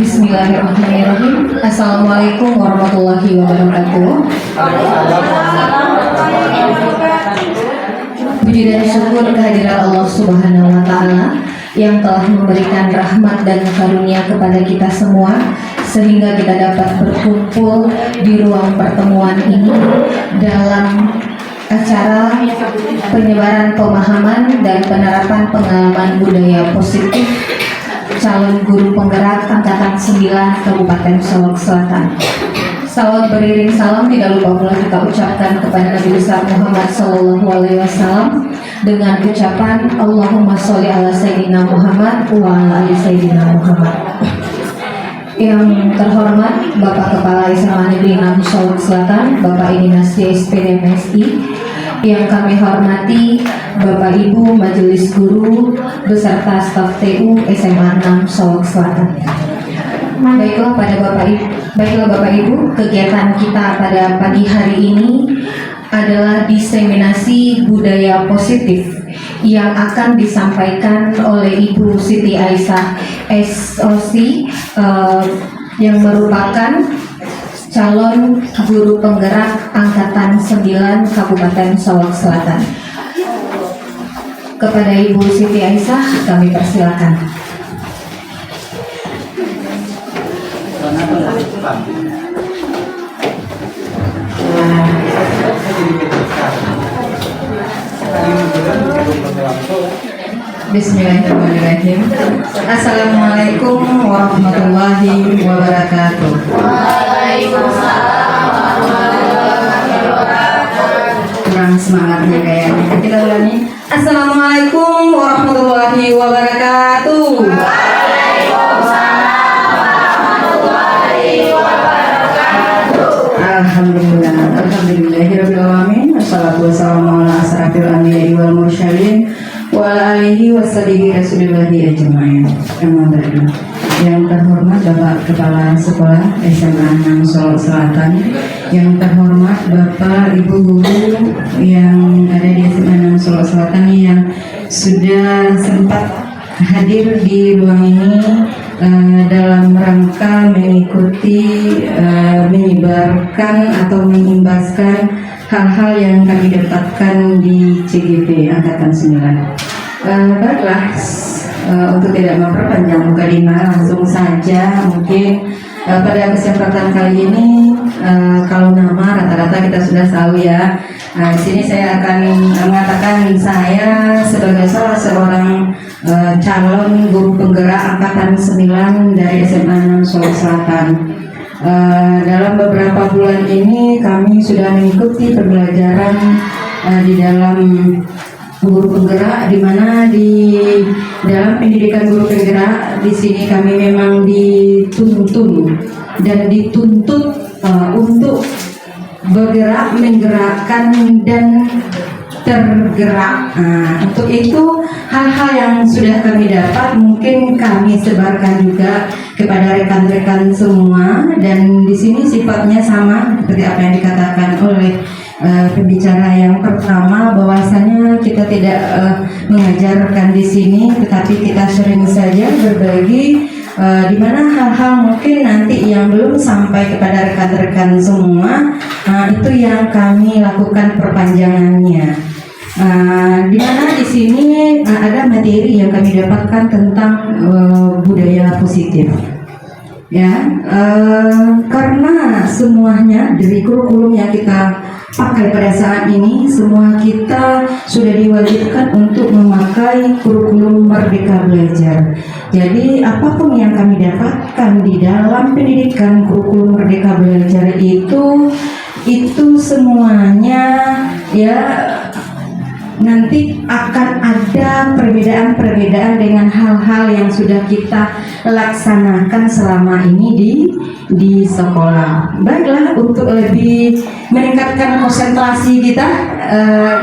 Bismillahirrahmanirrahim. Assalamualaikum warahmatullahi wabarakatuh. Puji dan syukur kehadiran Allah Subhanahu wa Ta'ala yang telah memberikan rahmat dan karunia kepada kita semua, sehingga kita dapat berkumpul di ruang pertemuan ini dalam acara penyebaran pemahaman dan penerapan pengalaman budaya positif calon guru penggerak angkatan 9 Kabupaten Solok Selatan. Salawat beriring salam tidak lupa pula kita ucapkan kepada Nabi besar Muhammad SAW dengan ucapan Allahumma sholli ala Sayyidina Muhammad wa ala ali Sayyidina Muhammad. Yang terhormat Bapak Kepala SMA Negeri 6 Solok Selatan, Bapak Idinasti SPD MSI. Yang kami hormati Bapak Ibu Majelis Guru beserta staf TU SMA 6 Solok Selatan. Baiklah Bapak Ibu, kegiatan kita pada pagi hari ini adalah diseminasi budaya positif yang akan disampaikan oleh Ibu Siti Aisyah SOC yang merupakan calon guru penggerak angkatan 9 Kabupaten Solok Selatan. Kepada Ibu Siti Aisyah kami persilakan. Bismillahirrahmanirrahim. Assalamualaikum warahmatullahi wabarakatuh. Waalaikumsalam warahmatullahi wabarakatuh. Kurang semangatnya kayaknya. Kita ulangi. Assalamualaikum warahmatullahi wabarakatuh. Alhamdulillahirabbil alamin. Wassalatu wassalamu ala asrafil anbiya'i wal mursalin wa ala alihi washabihi rasulillahi ajmain. Amma ba'du. Yang terhormat Bapak Kepala Sekolah SMA 6 Solok Selatan, yang terhormat Bapak Ibu guru yang ada di SMA 6 Solok Selatan yang sudah sempat hadir di ruang ini dalam rangka mengikuti menyebarkan atau mengimbaskan hal-hal yang kami dapatkan di CGP Angkatan 9. Baiklah, untuk tidak memperpanjang mukadimah, langsung saja mungkin pada kesempatan kali ini kalau nama rata-rata kita sudah tahu ya. Di sini saya akan mengatakan saya sebagai salah seorang calon guru penggerak angkatan 9 dari SMA 6 Solok Selatan. Dalam beberapa bulan ini kami sudah mengikuti pembelajaran di dalam guru penggerak, di mana di dalam pendidikan guru penggerak di sini kami memang dituntun dan dituntut untuk bergerak, menggerakkan dan tergerak. Untuk itu hal-hal yang sudah kami dapat mungkin kami sebarkan juga kepada rekan-rekan semua, dan di sini sifatnya sama seperti apa yang dikatakan oleh pembicara yang pertama, bahwasanya kita tidak mengajarkan di sini, tetapi kita sering saja berbagi di mana hal-hal mungkin nanti yang belum sampai kepada rekan-rekan semua, itu yang kami lakukan perpanjangannya. Di mana di sini ada materi yang kami dapatkan tentang budaya positif. Ya, karena semuanya dari kurikulum yang kita pakai pada saat ini, semua kita sudah diwajibkan untuk memakai kurikulum Merdeka Belajar. Jadi apapun yang kami dapatkan di dalam pendidikan kurikulum Merdeka Belajar itu semuanya ya nanti akan ada perbedaan-perbedaan dengan hal-hal yang sudah kita laksanakan selama ini di sekolah. Baiklah, untuk lebih meningkatkan konsentrasi kita,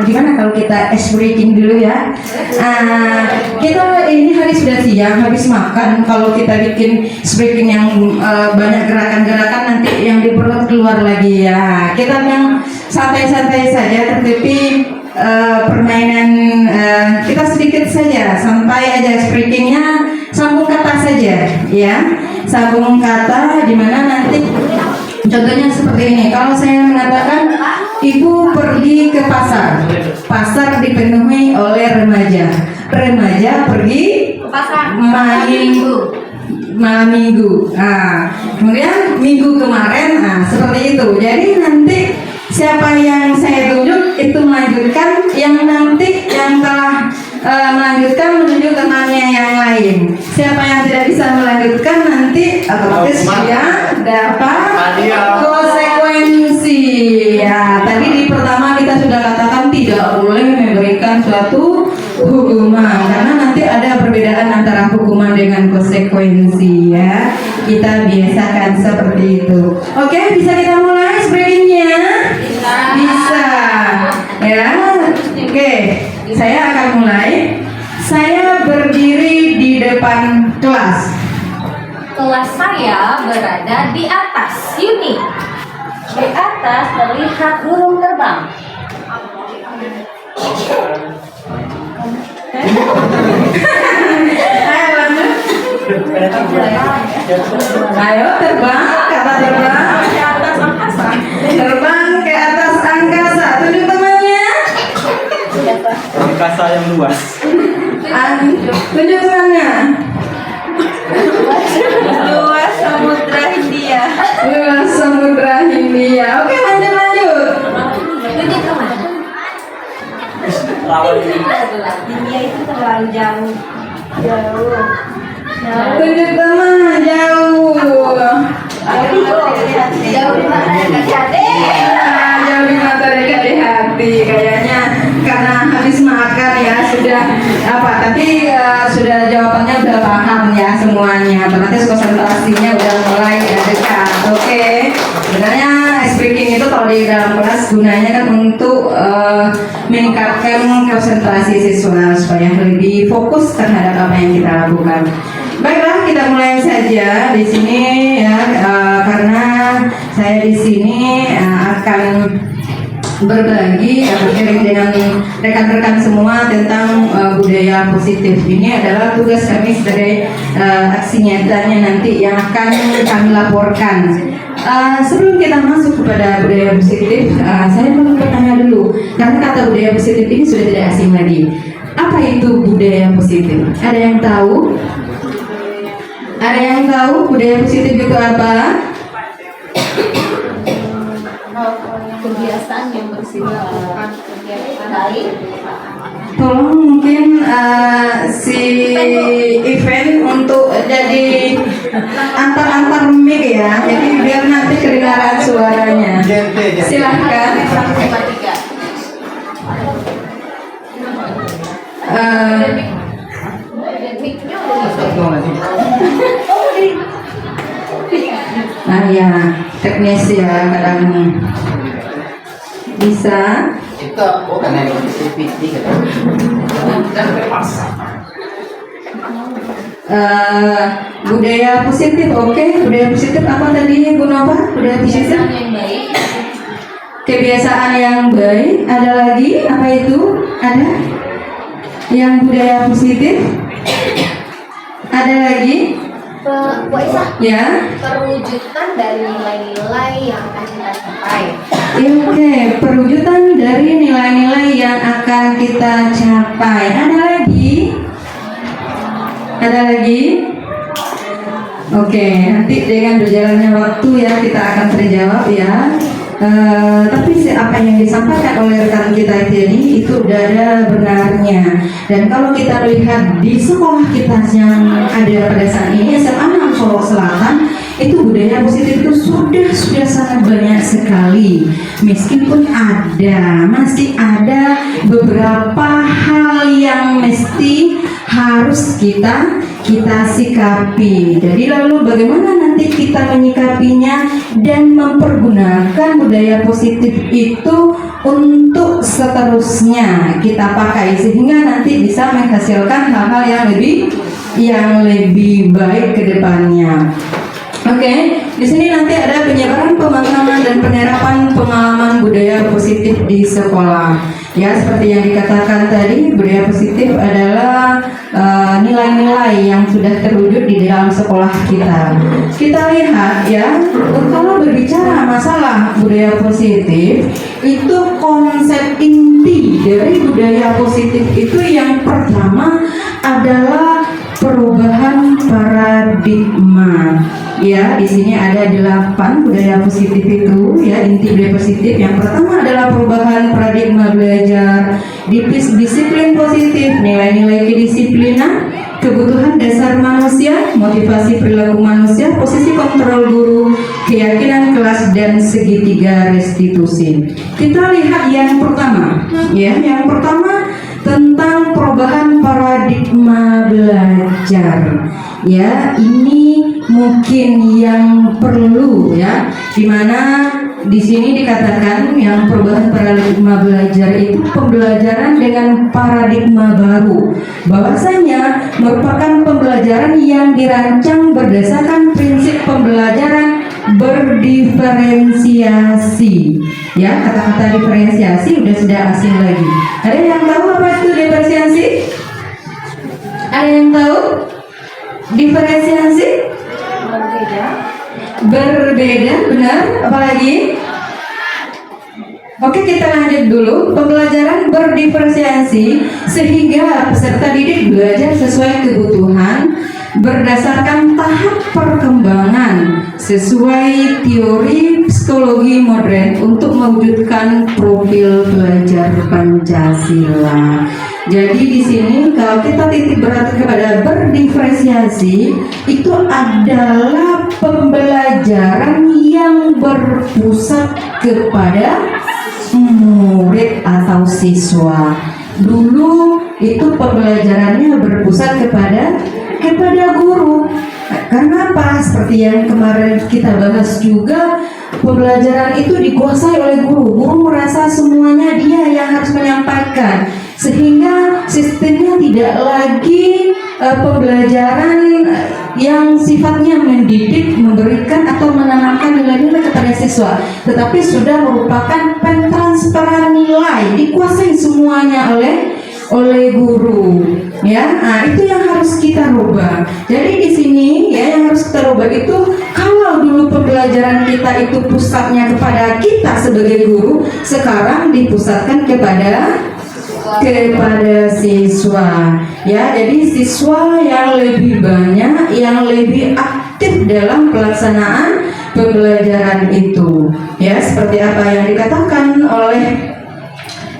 gimana kalau kita ice breaking dulu ya? Kita ini hari sudah siang, habis makan. Kalau kita bikin ice breaking yang banyak gerakan-gerakan, nanti yang di perut keluar lagi ya. Kita yang santai-santai saja, tetapi permainan kita sedikit saja, sampai aja speakingnya sambung kata saja. ya. Sambung kata di mana nanti contohnya seperti ini. Kalau saya mengatakan ibu pergi ke pasar, pasar dipenuhi oleh remaja, remaja pergi ke pasar malam minggu. Nah, kemudian minggu kemarin, nah seperti itu. Jadi nanti siapa yang saya tunjuk itu melanjutkan, yang nanti yang telah melanjutkan menunjuk temannya yang lain. Siapa yang tidak bisa melanjutkan nanti otomatis dia dapat konsekuensi. Ya, tadi di pertama kita sudah katakan tidak boleh memberikan suatu hukuman karena nanti ada perbedaan antara hukuman dengan konsekuensi ya. Kita biasakan seperti itu. Oke, bisa kita mulai speakingnya? Bisa. Ya. Oke, saya akan mulai. Saya berdiri di depan kelas. Kelas saya berada di atas Yuni. Di atas terlihat burung terbang. Ayo terbang, kata terbang ke atas angkasa. Terbang ke atas angkasa. Tunjuk temannya. Angkasa yang luas. Tunjuk temannya. Luas Samudra Hindia. Luas Samudra Hindia. Oke, lanjut. Tunjuk teman. Hindia itu terlalu jauh. Tunjuk teman jauh. Jauh di mana dekat hati? Jauh di mata dekat di hati. Kayaknya karena habis makan ya sudah apa? Tapi sudah jawabannya udah paham ya semuanya. Otomatis konsentrasinya udah mulai dekat. Oke. Sebenarnya speaking itu kalau di dalam kelas gunanya kan untuk meningkatkan konsentrasi siswa supaya lebih fokus terhadap apa yang kita lakukan. Baiklah, kita mulai saja di sini ya, karena saya di sini akan berbagi sharing dengan rekan-rekan semua tentang budaya positif. Ini adalah tugas kami sebagai aksi nyatanya nanti yang akan kami laporkan. Sebelum kita masuk kepada budaya positif, saya mau bertanya dulu, karena kata budaya positif ini sudah tidak asing lagi. Apa itu budaya positif? Ada yang tahu? Ada yang tahu budaya positif itu apa? Kebiasaan yang bersifat baik. Tolong mungkin si event untuk jadi antar mic ya, jadi biar nanti kedengaran suaranya. Silahkan. Ya, teknis ya kadang bisa. Itu bukan yang positif Budaya positif, oke. Budaya positif apa tadi Bu Nova? Budaya positif yang baik. kebiasaan yang baik. Ada lagi apa itu? Ada yang budaya positif? Ada lagi? Ya. Perwujudan dari nilai-nilai yang akan kita capai. Oke, perwujudan dari nilai-nilai yang akan kita capai. Ada lagi? Ada lagi? Oke, nanti dengan berjalannya waktu ya kita akan terjawab ya. Tapi apa yang disampaikan oleh rekan kita ini itu udah ada benarnya. Dan kalau kita lihat di sekolah kita yang ada pada saat ini SMA 6 Solo Selatan, itu budaya positif itu sudah sangat banyak sekali. Meskipun masih ada beberapa hal yang mesti harus kita sikapi. Jadi lalu bagaimana nanti kita menyikapinya dan mempergunakan budaya positif itu untuk seterusnya kita pakai sehingga nanti bisa menghasilkan hal-hal yang lebih baik ke depannya. Oke, di sini nanti ada penyebaran pemahaman dan penerapan pengalaman budaya positif di sekolah. Ya, seperti yang dikatakan tadi, budaya positif adalah nilai-nilai yang sudah terwujud di dalam sekolah kita. Kita lihat ya, kalau berbicara masalah budaya positif, itu konsep inti dari budaya positif itu yang pertama adalah perubahan paradigma. Ya, di sini ada 8 budaya positif itu, ya, inti budaya positif. Yang pertama adalah perubahan paradigma belajar, disiplin positif, nilai-nilai kedisiplinan, kebutuhan dasar manusia, motivasi perilaku manusia, posisi kontrol guru, keyakinan kelas, dan segitiga restitusi. Kita lihat yang pertama, ya, yang pertama tentang perubahan paradigma belajar. Ya, ini mungkin yang perlu, ya, dimana di sini dikatakan yang perubahan paradigma belajar itu pembelajaran dengan paradigma baru, bahwasanya merupakan pembelajaran yang dirancang berdasarkan prinsip pembelajaran berdiferensiasi. Ya, kata-kata diferensiasi sudah asing lagi. Ada yang tahu apa itu diferensiasi? Ada yang tahu? Diferensiasi? Berbeda, benar. Apalagi? Oke, kita lanjut dulu. Pembelajaran berdiferensiasi sehingga peserta didik belajar sesuai kebutuhan berdasarkan tahap perkembangan sesuai teori psikologi modern untuk mewujudkan profil belajar Pancasila. Jadi di sini kalau kita titik berat kepada berdiferensiasi, itu adalah pembelajaran yang berpusat kepada murid atau siswa. Dulu itu pembelajarannya berpusat kepada guru. Karena apa? Seperti yang kemarin kita bahas juga, pembelajaran itu dikuasai oleh guru. Guru merasa semuanya dia yang harus menyampaikan, sehingga sistemnya tidak lagi pembelajaran yang sifatnya mendidik, memberikan atau menanamkan nilai-nilai kepada siswa, tetapi sudah merupakan pentransferan nilai, dikuasai semuanya oleh guru, ya. Nah, itu yang harus kita rubah. Jadi di sini, ya, yang harus kita rubah itu, kalau dulu pembelajaran kita itu pusatnya kepada kita sebagai guru, sekarang dipusatkan kepada siswa, ya. Jadi siswa yang lebih banyak, yang lebih aktif dalam pelaksanaan pembelajaran itu, ya, seperti apa yang dikatakan oleh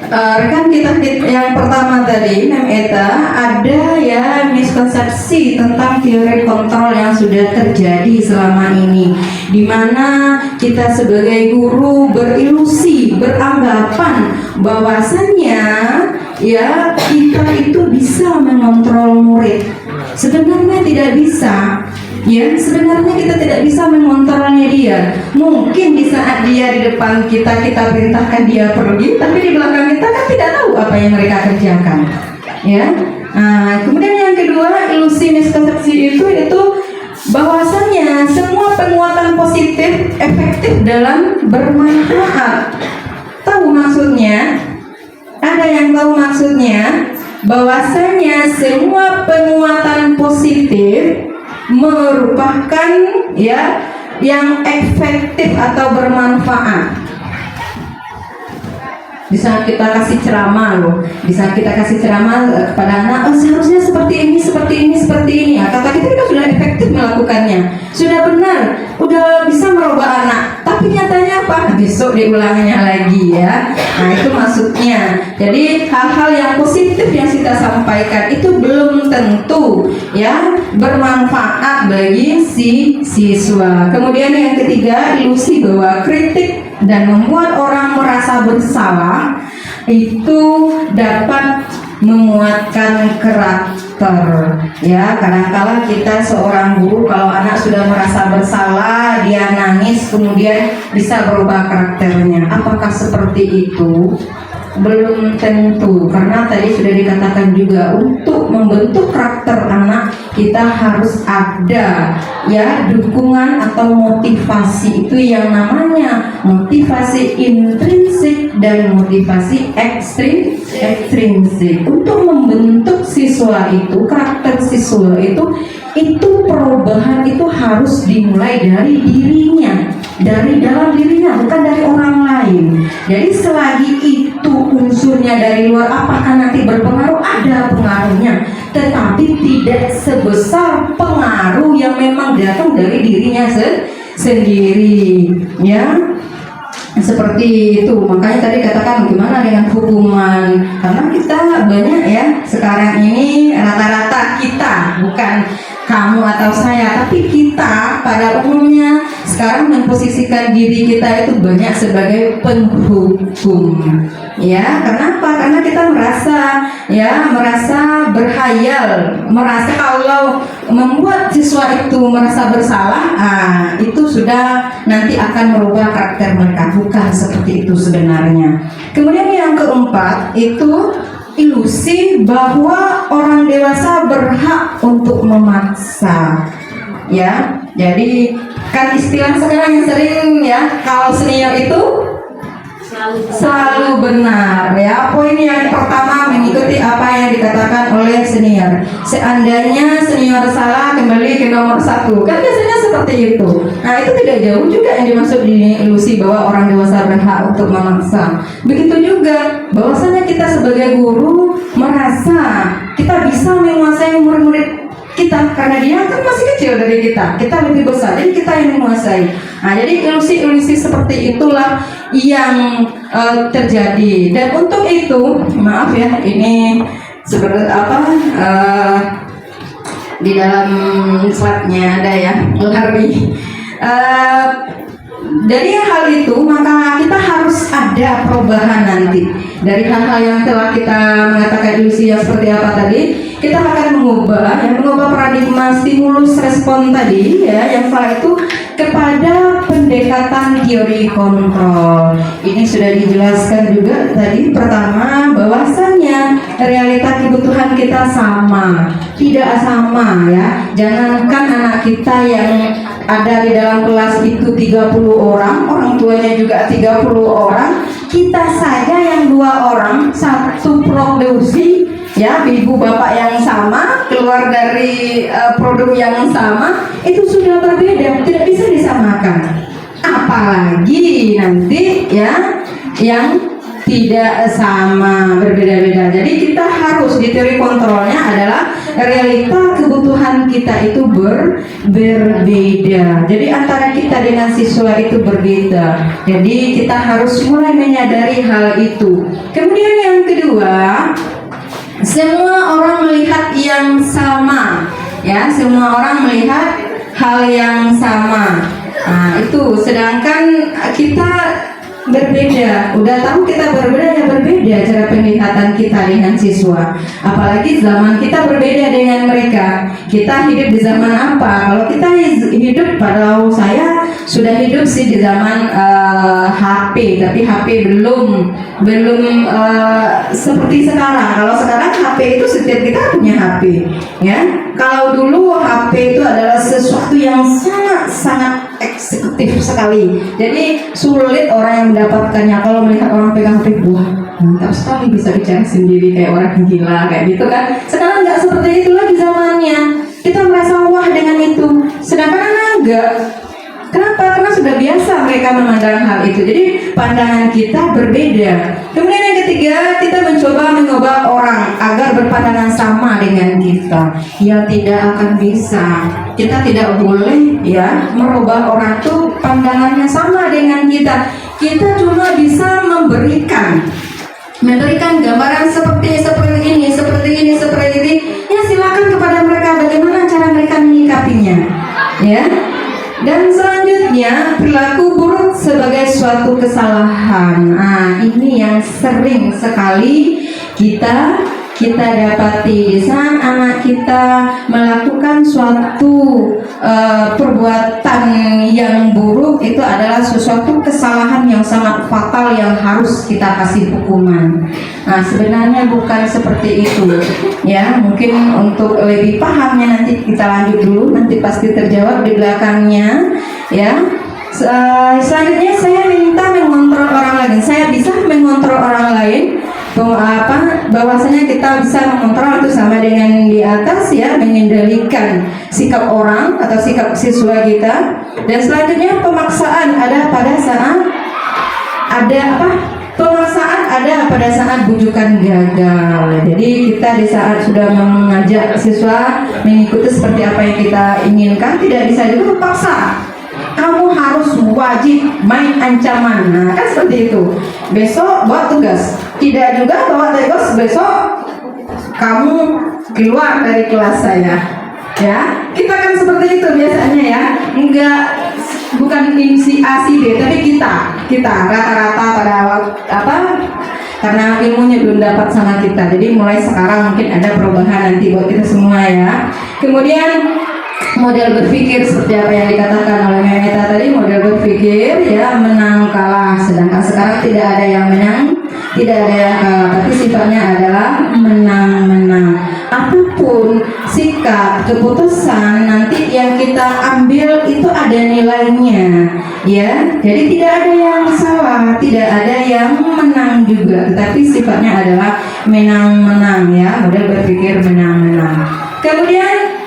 rekan kita yang pertama tadi, Eta, ada ya miskonsepsi tentang teori kontrol yang sudah terjadi selama ini, di mana kita sebagai guru berilusi, beranggapan bahwasannya ya kita itu bisa mengontrol murid. Sebenarnya tidak bisa. Ya, sebenarnya kita tidak bisa mengontrolnya dia. Mungkin di saat dia di depan kita, kita perintahkan dia pergi, tapi di belakang kita kan tidak tahu apa yang mereka kerjakan. Ya. Nah, kemudian yang kedua, ilusi miskonsepsi itu bahwasannya semua penguatan positif efektif dalam bermanfaat. Tahu maksudnya? Ada yang tahu maksudnya? Bahwasanya semua penguatan positif merupakan ya yang efektif atau bermanfaat. Di saat kita kasih ceramah loh, di saat kita kasih ceramah kepada anak, seharusnya seperti ini, seperti ini, seperti ini. Nah, kata kita sudah efektif melakukannya, sudah benar, udah bisa merubah anak. Tapi nyatanya apa? Besok diulangnya lagi, ya. Nah, itu maksudnya. Jadi hal-hal yang positif yang kita sampaikan itu belum tentu ya bermanfaat bagi si siswa. Kemudian yang ketiga, ilusi bahwa kritik dan membuat orang merasa bersalah itu dapat menguatkan karakter. Ya, kadang-kala kita seorang guru kalau anak sudah merasa bersalah, dia nangis, kemudian bisa berubah karakternya. Apakah seperti itu? belum tentu, karena tadi sudah dikatakan juga untuk membentuk karakter anak kita harus ada ya dukungan atau motivasi. Itu yang namanya motivasi intrinsik dan motivasi ekstrinsik. Untuk membentuk siswa itu, karakter siswa itu perubahan itu harus dimulai dari dirinya, dari dalam dirinya, bukan dari orang lain. Jadi selagi itu unsurnya dari luar, apakah nanti berpengaruh? Ada pengaruhnya, tetapi tidak sebesar pengaruh yang memang datang dari dirinya sendiri, ya. Seperti itu. Makanya tadi katakan gimana dengan hukuman, karena kita banyak ya sekarang ini, rata-rata kita, bukan kamu atau saya, tapi kita pada umumnya sekarang memposisikan diri kita itu banyak sebagai penghukum. Ya, kenapa? Karena kita merasa berhayal, merasa kalau membuat siswa itu merasa bersalah, itu sudah nanti akan merubah karakter mereka. Bukan seperti itu sebenarnya. Kemudian yang keempat itu ilusi bahwa orang dewasa berhak untuk memaksa, ya. Jadi kan istilah sekarang yang sering ya, kalau senior itu selalu benar, ya. Poin yang pertama mengikuti apa yang dikatakan oleh senior. Seandainya senior salah, kembali ke nomor 1. Kan biasanya seperti itu. Nah, itu tidak jauh juga yang dimaksud di ilusi bahwa orang dewasa berhak untuk memaksa. Begitu juga bahwasanya kita sebagai guru merasa kita bisa menguasai murid-murid kita, karena dia kan masih kecil dari kita lebih besar, jadi kita yang menguasai. Nah, jadi ilusi-ilusi seperti itulah yang terjadi. Dan untuk itu, maaf ya, ini seperti apa, di dalam slide-nya ada ya, Lari. Dari hal itu maka kita harus ada perubahan nanti. Dari hal-hal yang telah kita mengatakan ilusi yang seperti apa tadi, kita akan mengubah paradigma stimulus respon tadi ya, yang salah itu kepada pendekatan teori kontrol. Ini sudah dijelaskan juga tadi. Pertama, bahwasannya realita kebutuhan kita sama, tidak sama ya. Jangankan anak kita yang ada di dalam kelas itu 30 orang, orang tuanya juga 30 orang, kita saja yang 2 orang, satu produksi ya, ibu bapak yang sama, keluar dari produk yang sama, itu sudah berbeda, tidak bisa disamakan. Apalagi nanti ya yang tidak sama, berbeda-beda. Jadi kita harus, di teori kontrolnya adalah realita kebutuhan kita itu berbeda. Jadi antara kita dengan siswa itu berbeda. Jadi kita harus mulai menyadari hal itu. Kemudian yang kedua, semua orang melihat yang sama, ya, semua orang melihat hal yang sama. Nah, itu sedangkan kita berbeda, udah tahu kita berbeda, ya berbeda cara penglihatan kita dengan siswa. Apalagi zaman kita berbeda dengan mereka. Kita hidup di zaman apa? Kalau kita hidup, pada saya sudah hidup sih di zaman HP, tapi HP belum seperti sekarang. Kalau sekarang HP itu setiap kita punya HP, ya. Kalau dulu HP itu adalah sesuatu yang sangat eksekutif sekali. Jadi sulit orang yang mendapatkannya. Kalau melihat orang pegang HP, wah mantap sekali, bisa bicara sendiri kayak orang gila kayak gitu kan. Sekarang nggak seperti itu lagi zamannya. Kita merasa wah dengan itu, sedangkan anak enggak. Kenapa? Karena sudah biasa mereka memandang hal itu. Jadi pandangan kita berbeda. Kemudian yang ketiga, kita mencoba mengubah orang agar berpandangan sama dengan kita. Ya tidak akan bisa. Kita tidak boleh ya merubah orang itu pandangannya sama dengan kita. Kita cuma bisa memberikan gambaran seperti ini. Ya silakan kepada mereka bagaimana cara mereka menyikapinya. Ya. Dan selanjutnya, perilaku buruk sebagai suatu kesalahan. Nah, ini yang sering sekali kita dapati. Di saat anak kita melakukan suatu perbuatan yang buruk, itu adalah sesuatu kesalahan yang sangat fatal yang harus kita kasih hukuman. Nah, sebenarnya bukan seperti itu. Ya, mungkin untuk lebih pahamnya nanti kita lanjut dulu, nanti pasti terjawab di belakangnya. Ya. Selanjutnya saya minta mengontrol orang lain. Saya bisa mengontrol orang lain. Bahwasanya kita bisa mengontrol itu sama dengan di atas ya, mengendalikan sikap orang atau sikap siswa kita. Dan selanjutnya pemaksaan ada pada saat pemaksaan ada pada saat bujukan gagal. Jadi kita di saat sudah mengajak siswa mengikuti seperti apa yang kita inginkan, tidak bisa juga paksa. Kamu harus wajib main ancaman. Nah, kan seperti itu. Besok bawa tugas. Tidak juga bawa tugas besok kamu keluar dari kelas saya. Ya, kita kan seperti itu biasanya ya. Bukan si A si B, tapi kita rata-rata pada karena ilmunya belum dapat sama kita. Jadi mulai sekarang mungkin ada perubahan nanti buat kita semua ya. Kemudian model berpikir seperti apa yang dikatakan oleh Memeta tadi, model berpikir ya menang kalah, sedangkan sekarang tidak ada yang menang, tidak ada yang kalah, tapi sifatnya adalah menang-menang. Apapun sikap keputusan nanti yang kita ambil itu ada nilainya ya, jadi tidak ada yang salah, tidak ada yang menang juga, tapi sifatnya adalah menang-menang ya, model berpikir menang-menang. Kemudian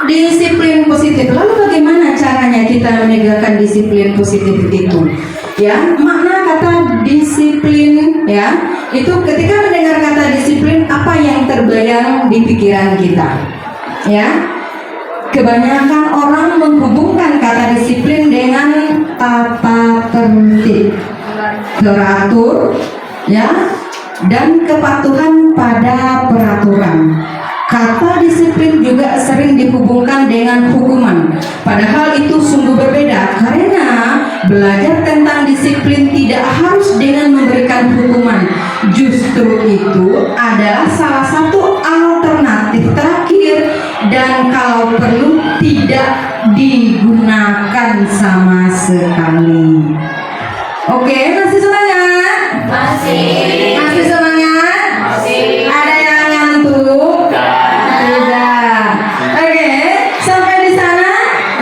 disiplin positif. Lalu bagaimana caranya kita menegakkan disiplin positif itu? Ya, makna kata disiplin ya, itu ketika mendengar kata disiplin apa yang terbayang di pikiran kita? Ya. Kebanyakan orang menghubungkan kata disiplin dengan tata tertib, teratur ya, dan kepatuhan pada peraturan. Kata disiplin juga sering dihubungkan dengan hukuman. Padahal itu sungguh berbeda, karena belajar tentang disiplin tidak harus dengan memberikan hukuman. Justru itu adalah salah satu alternatif terakhir, dan kalau perlu tidak digunakan sama sekali. Oke, masih semangat? Masih semangat? Ada yang ngantuk? Tidak. Oke, sampai di sana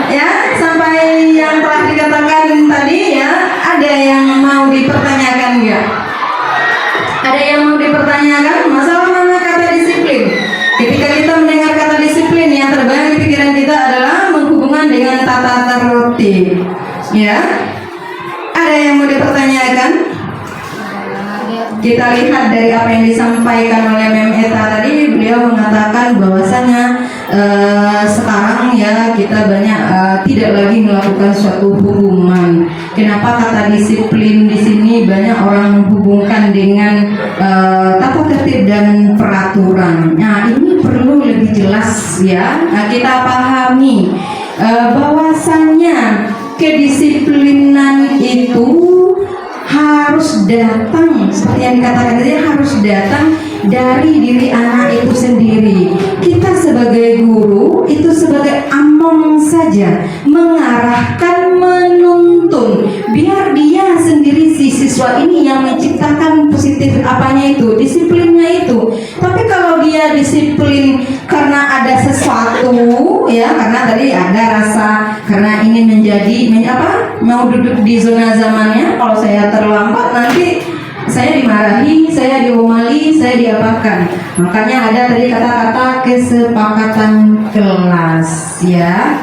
ya, sampai yang telah dikatakan tadi ya, ada yang mau dipertanyakan nggak? Ada yang mau dipertanyakan masalah mana kata disiplin? Ketika kita mendengar kata disiplin, yang terbayang di pikiran kita adalah menghubungkan dengan tata tertib. Ya, ada yang mau dipertanyakan? Kita lihat dari apa yang disampaikan oleh Memeta tadi, beliau mengatakan bahwasanya sekarang ya kita banyak tidak lagi melakukan suatu hukuman. Kenapa kata disiplin di sini banyak orang menghubungkan dengan tata tertib dan peraturan? Nah, ini perlu lebih jelas ya. Nah, kita pahami bahwasannya kedisiplinan itu harus datang, seperti yang dikatakan tadi, harus datang dari diri anak itu sendiri. Kita sebagai guru itu sebagai among saja, mengarahkan, menuntun, biar dia sendiri si siswa ini yang menciptakan positif apanya itu, disiplinnya itu. Tapi kalau dia disiplin karena ada sesuatu ya, karena tadi ada rasa, karena ingin menjadi mau duduk di zona zamannya, kalau saya terlambat nanti saya dimarahi, saya diomali, saya diapakan. Makanya ada tadi kata-kata kesepakatan kelas ya.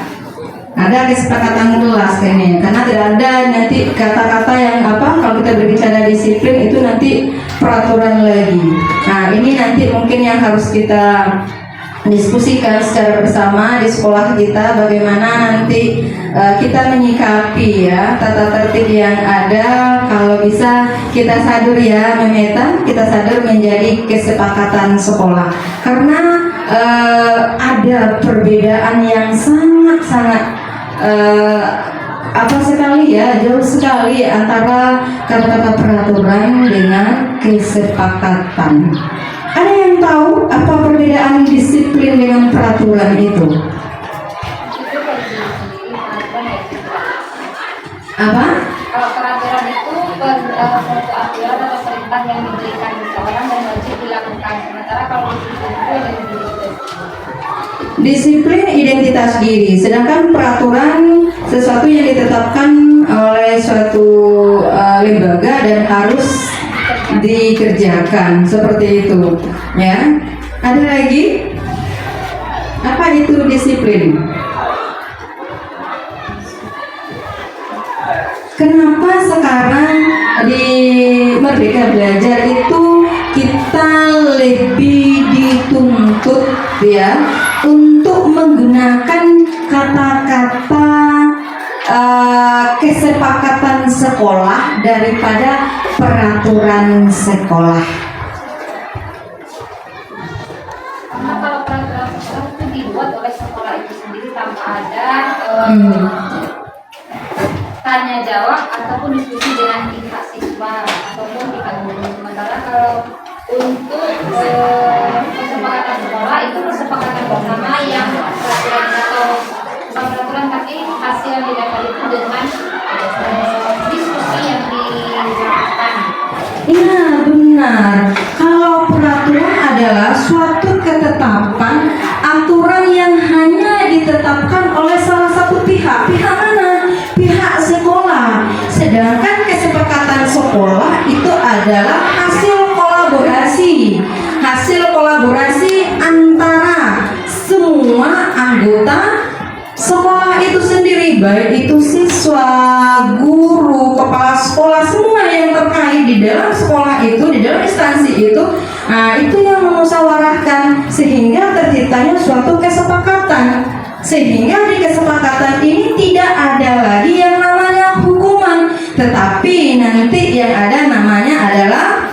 Ada kesepakatan kelas kayaknya, karena tidak ada nanti kata-kata yang kalau kita berbicara disiplin itu nanti peraturan lagi. Nah, ini nanti mungkin yang harus kita diskusikan secara bersama di sekolah kita, bagaimana nanti kita menyikapi ya tata tertib yang ada. Kalau bisa kita sadur ya Memeta, kita sadur menjadi kesepakatan sekolah, karena ada perbedaan yang sangat-sangat sekali ya, jauh sekali antara kata-kata peraturan dengan kesepakatan. Ada yang tahu apa perbedaan disiplin dengan peraturan itu? Apa? Kalau peraturan itu suatu aturan atau perintah yang diberikan seseorang dan wajib dilakukan. Sementara kalau disiplin itu ada diri. Disiplin identitas diri, sedangkan peraturan sesuatu yang ditetapkan oleh suatu lembaga dan harus dikerjakan, seperti itu ya. Ada lagi? Apa itu disiplin? Kenapa sekarang di Merdeka Belajar itu kita lebih dituntut ya untuk menggunakan kata-kata kesepakatan sekolah daripada peraturan sekolah? Karena kalau peraturan sekolah itu dibuat oleh sekolah itu sendiri tanpa ada tanya jawab ataupun diskusi dengan pihak siswa ataupun pihak guru. Sementara kalau untuk kesepakatan sekolah itu kesepakatan bersama yang peraturan atau bukan peraturan tapi hasil yang didapat itu dengan diskusi yang dilakukan. Iya benar. Kalau peraturan adalah suatu ketetapan aturan yang hanya ditetapkan oleh salah satu pihak. Pihak mana? Pihak sekolah. Sedangkan kesepakatan sekolah itu adalah hasil kolaborasi. Hasil kolaborasi antara semua anggota sekolah itu sendiri, baik itu siswa, guru, kepala sekolah, semua yang terkait di dalam sekolah itu, di dalam instansi itu, itu yang memusyawarahkan sehingga terciptanya suatu kesepakatan. Sehingga di kesepakatan ini tidak ada lagi yang namanya hukuman, tetapi nanti yang ada namanya adalah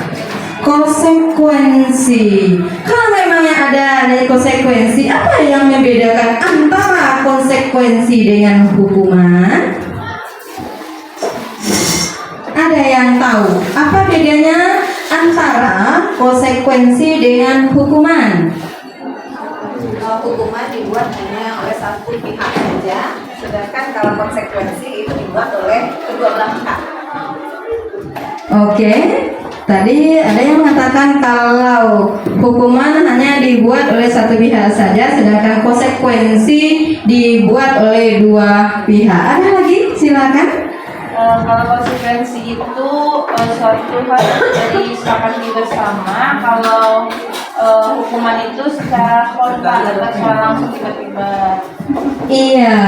konsekuensi. Kalau memangnya ada konsekuensi, apa yang membedakan antara konsekuensi dengan hukuman? Ada yang tahu apa bedanya antara konsekuensi dengan hukuman? Hukuman dibuat hanya oleh satu pihak saja, sedangkan kalau konsekuensi itu dibuat oleh kedua belah pihak. Oke, tadi ada yang mengatakan kalau hukuman hanya dibuat oleh satu pihak saja, sedangkan konsekuensi dibuat oleh dua pihak. Ada lagi? Silakan. Kalau konsekuensi itu suatu hal yang disepakati bersama. Kalau hukuman itu secara spontan atau secara langsung tiba-tiba. Iya,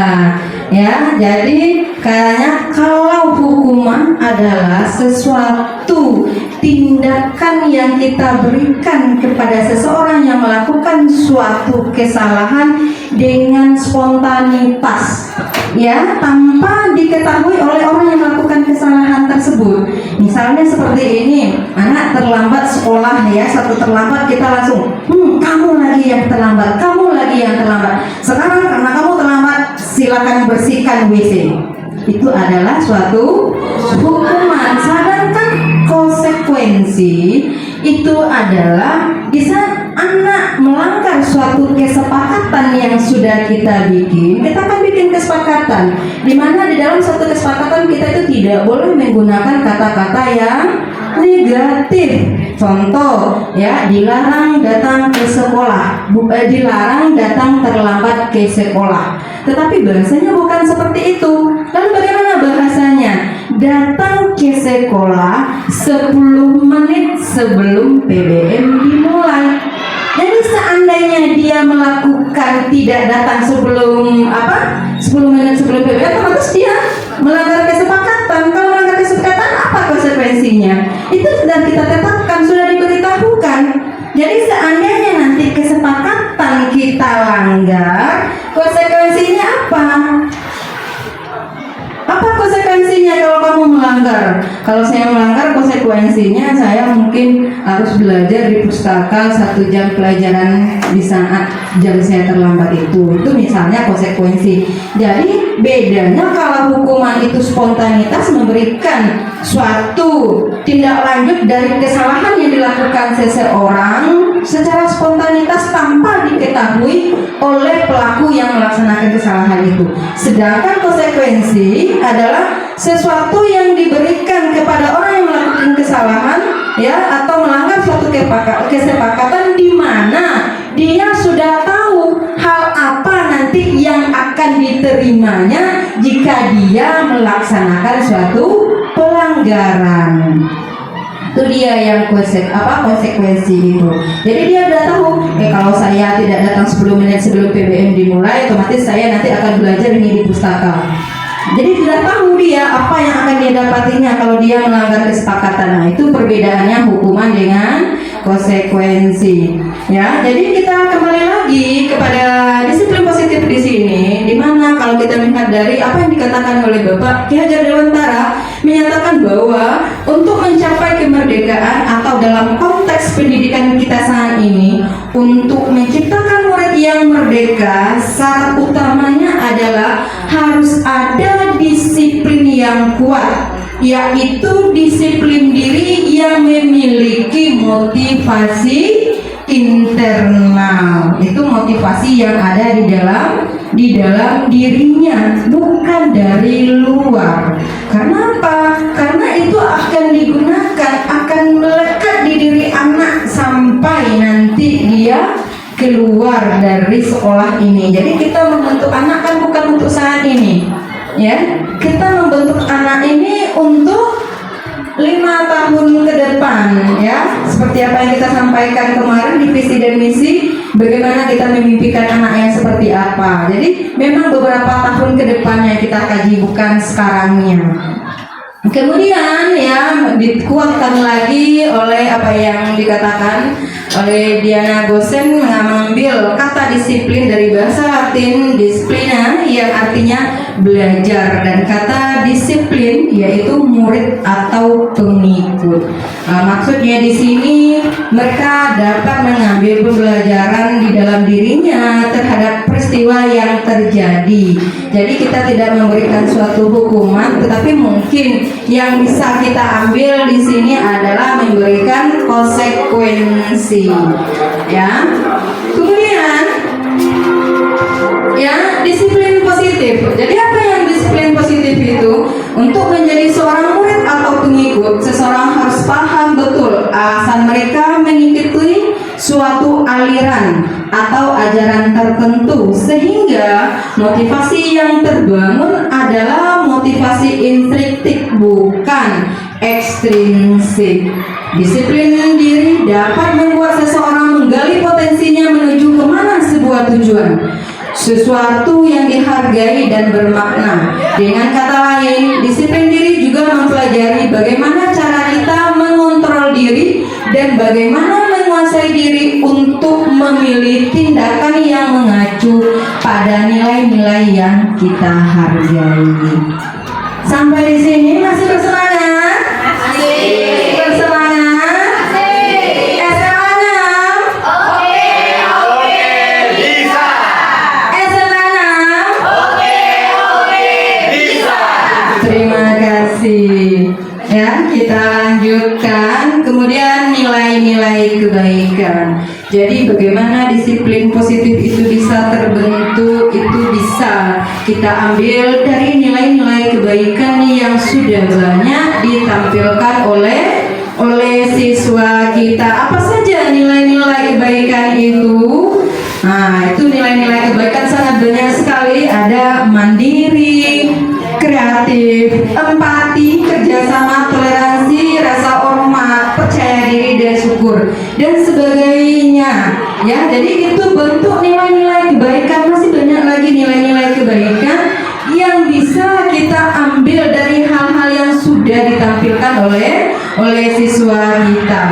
ya. Jadi kayaknya kalau hukuman adalah sesuatu tindakan yang kita berikan kepada seseorang yang melakukan suatu kesalahan dengan spontanitas, ya, tanpa diketahui oleh orang yang melakukan kesalahan tersebut. Misalnya seperti ini, anak terlambat sekolah, ya, satu terlambat kita langsung, kamu lagi yang terlambat, kamu lagi yang terlambat. Sekarang karena kamu terlambat, silakan bersihkan WC. Itu adalah suatu hukuman. Sedangkan konsekuensi itu adalah bisa anak melanggar suatu kesepakatan yang sudah kita bikin. Kita akan bikin kesepakatan di mana di dalam suatu kesepakatan kita itu tidak boleh menggunakan kata-kata yang negatif. Contoh, ya, dilarang datang ke sekolah, dilarang datang terlambat ke sekolah. Tetapi bahasanya bukan seperti itu. Lalu bagaimana bahasanya? Datang ke sekolah 10 menit sebelum PBM dimulai. Jadi seandainya dia melakukan tidak datang sebelum 10 menit sebelum PBM, otomatis dia melanggar kesepakatan. Kalau melanggar kesepakatan, apa konsekuensinya? Itu sudah kita tetapkan, sudah diberitahukan. Jadi seandainya nanti kesepakatan kita langgar, konsekuensinya apa? Apa konsekuensinya kalau kamu melanggar? Kalau saya melanggar, konsekuensinya saya mungkin harus belajar di pustaka 1 jam pelajaran di saat jam saya terlambat itu. Itu misalnya konsekuensi. Jadi bedanya kalau hukuman itu spontanitas, memberikan suatu tindak lanjut dari kesalahan yang dilakukan seseorang secara spontanitas tanpa diketahui oleh pelaku yang melaksanakan kesalahan itu. Sedangkan konsekuensi adalah sesuatu yang diberikan kepada orang yang melakukan kesalahan, ya, atau melanggar suatu kesepakatan di mana dia sudah tahu hal apa nanti yang akan diterimanya jika dia melaksanakan suatu pelanggaran. Itu dia yang konsekuensi itu. Jadi dia udah tahu, kalau saya tidak datang 10 menit sebelum PBM dimulai, otomatis saya nanti akan belajar ini di pustaka. Jadi sudah tahu dia apa yang akan dia dapatinya kalau dia melanggar kesepakatan. Nah, itu perbedaannya hukuman dengan konsekuensi. Ya, jadi kita kembali lagi kepada disiplin positif di sini, di mana kalau kita melihat dari apa yang dikatakan oleh Bapak Ki Hajar Dewantara, menyatakan bahwa untuk mencapai kemerdekaan atau dalam konteks pendidikan kita saat ini, untuk menciptakan murid yang merdeka, syarat utamanya adalah harus ada disiplin yang kuat, yaitu disiplin diri yang memiliki motivasi internal. Itu motivasi yang ada di dalam dirinya, bukan dari luar. Karena apa? Karena itu akan digunakan, akan melekat di diri anak sampai nanti dia keluar dari sekolah ini. Jadi kita membentuk anak kan bukan untuk saat ini, ya. Kita membentuk anak ini untuk 5 tahun ke depan, ya. Seperti apa yang kita sampaikan kemarin di visi dan misi, bagaimana kita memimpikan anak yang seperti apa. Jadi memang beberapa tahun ke depannya kita kaji, bukan sekarangnya. Kemudian ya dikuatkan lagi oleh apa yang dikatakan oleh Diana Gosen, mengambil kata disiplin dari bahasa Latin disciplina yang artinya belajar, dan kata disiplin yaitu murid atau pengikut. Maksudnya di sini mereka dapat mengambil pembelajaran di dalam dirinya terhadap peristiwa yang terjadi. Jadi kita tidak memberikan suatu hukuman, tetapi mungkin yang bisa kita ambil di sini adalah memberikan konsekuensi, ya. Kemudian, ya, disiplin positif. Jadi apa yang disiplin positif itu? Untuk menjadi seorang murid atau pengikut, seseorang harus paham betul alasan mereka mengikuti suatu aliran atau ajaran tertentu, sehingga motivasi yang terbangun adalah motivasi intrinsik, bukan ekstrinsik. Disiplin diri dapat membuat seseorang menggali potensinya menuju kemana sebuah tujuan, sesuatu yang dihargai dan bermakna. Dengan kata lain, disiplin diri juga mempelajari bagaimana cara kita mengontrol diri dan bagaimana menguasai diri untuk memilih tindakan yang mengacu pada nilai-nilai yang kita hargai. Sampai di sini masih bersemangat? Masih bersemangat? SMA 6? Oke, bisa. SMA 6? oke, bisa. Terima kasih. Ya, kita lanjutkan. Kemudian nilai-nilai kebaikan. Jadi bagaimana disiplin positif itu bisa terbentuk, itu bisa kita ambil dari nilai-nilai kebaikan yang sudah banyak ditampilkan oleh siswa kita. Apa saja nilai-nilai kebaikan itu? Nah, itu nilai-nilai kebaikan sangat banyak sekali. Ada mandiri, kreatif, empati, kerjasama, toleransi, rasa hormat, percaya diri dan syukur, dan sebagainya. Ya, jadi itu bentuk nilai-nilai kebaikan. Masih banyak lagi nilai-nilai kebaikan yang bisa kita ambil dari hal-hal yang sudah ditampilkan oleh siswa kita.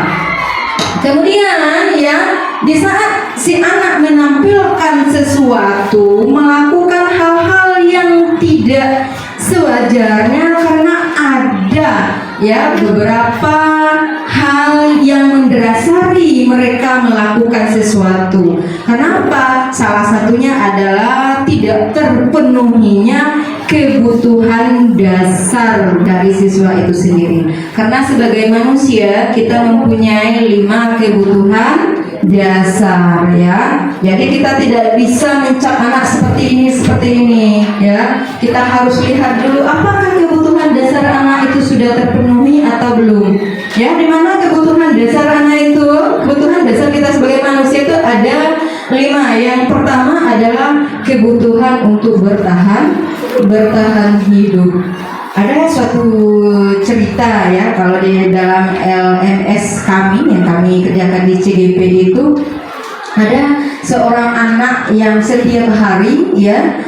Kemudian ya, di saat si anak menampilkan sesuatu, melakukan hal-hal yang tidak sewajarnya karena ada ya beberapa hal yang mendasari mereka melakukan sesuatu. Kenapa? Salah satunya adalah tidak terpenuhinya kebutuhan dasar dari siswa itu sendiri. Karena sebagai manusia kita mempunyai 5 kebutuhan dasar ya. Jadi kita tidak bisa mencap anak seperti ini ya. Kita harus lihat dulu apakah kebutuhan dasar anak itu sudah terpenuhi atau belum. Ya, di mana kebutuhan dasar anak itu, kebutuhan dasar kita sebagai manusia itu ada 5. Yang pertama adalah kebutuhan untuk bertahan hidup. Ada suatu cerita ya, kalau di dalam LMS kami yang kami kerjakan di CGP itu ada seorang anak yang setiap hari ya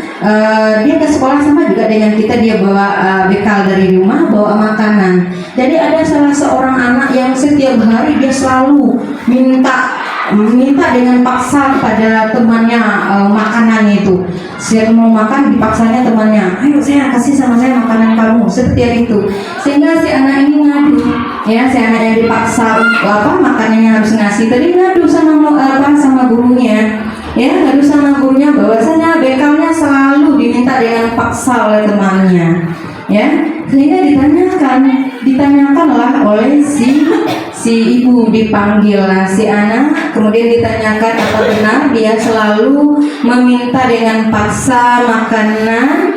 dia ke sekolah sama juga dengan kita, dia bawa bekal dari rumah, bawa makanan. Jadi ada salah seorang anak yang setiap hari dia selalu minta dengan paksa pada temannya makanannya itu. Saya mau makan, dipaksanya temannya, ayo saya kasih sama saya makanan kamu, setiap itu. Sehingga si anak ini ngadu, ya si anak yang dipaksa makanannya harus ngasih, tadi ngadu sama gurunya, ya ngadu sama gurunya bahwasanya bekalnya selalu diminta dengan paksa oleh temannya, ya. Sehingga ditanyakanlah oleh si ibu, dipanggil si anak, kemudian ditanyakan apa benar dia selalu meminta dengan paksa makanan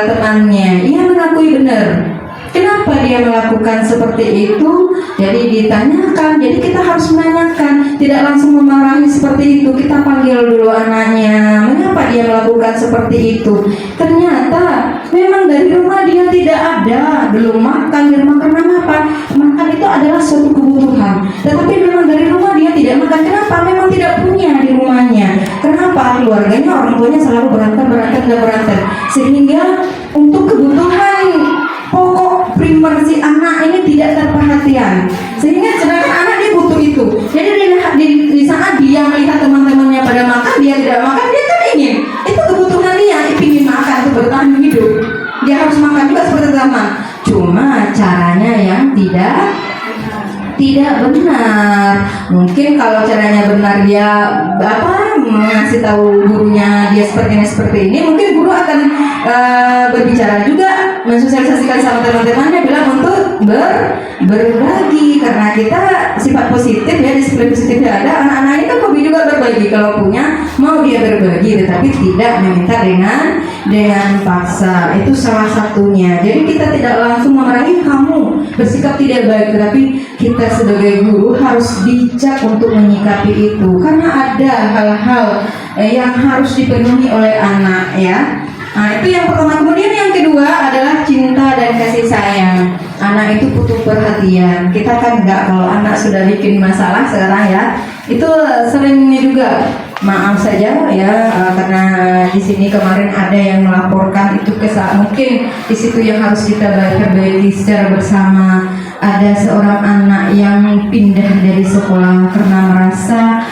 temannya. Ia mengakui benar. Kenapa dia melakukan seperti itu? Jadi ditanyakan. Jadi kita harus menanyakan, tidak langsung memarahi seperti itu. Kita panggil dulu anaknya, mengapa dia melakukan seperti itu? Ternyata memang dari rumah dia tidak ada, belum makan di rumah. Karena apa? Makan itu adalah suatu kebutuhan. Tetapi memang dari rumah dia tidak makan. Kenapa? Memang tidak punya di rumahnya. Kenapa? Keluarganya, orang tuanya selalu berantem. Sehingga untuk kebutuhan pokok primer si anak ini tidak terperhatian, sehingga sedangkan anak dia butuh itu. Jadi di saat dia melihat teman-temannya pada makan, dia tidak makan, dia kan ingin, itu kebutuhan dia ingin makan untuk bertahan hidup. Dia harus makan juga seperti teman. Cuma caranya yang tidak benar. Mungkin kalau caranya benar, dia ngasih tahu gurunya dia seperti ini, mungkin guru akan berbicara juga, mensosialisasikan sama teman-temannya, bilang untuk berbagi, karena kita sifat positif ya, disiplin positifnya ada. Anak-anak ini kan hobi juga berbagi, kalau punya mau dia berbagi, tetapi tidak meminta dengan paksa. Itu salah satunya. Jadi kita tidak langsung memarahi kamu bersikap tidak baik, tetapi kita sebagai guru harus bijak untuk menyikapi itu, karena ada hal-hal yang harus dipenuhi oleh anak ya. Nah, itu yang pertama. Kemudian yang kedua adalah cinta dan kasih sayang. Anak itu butuh perhatian. Kita kan enggak, kalau anak sudah bikin masalah sekarang ya, itu seringnya juga maaf saja ya, karena di sini kemarin ada yang melaporkan itu mungkin di situ yang harus kita perbaiki secara bersama. Ada seorang anak yang pindah dari sekolah karena merasa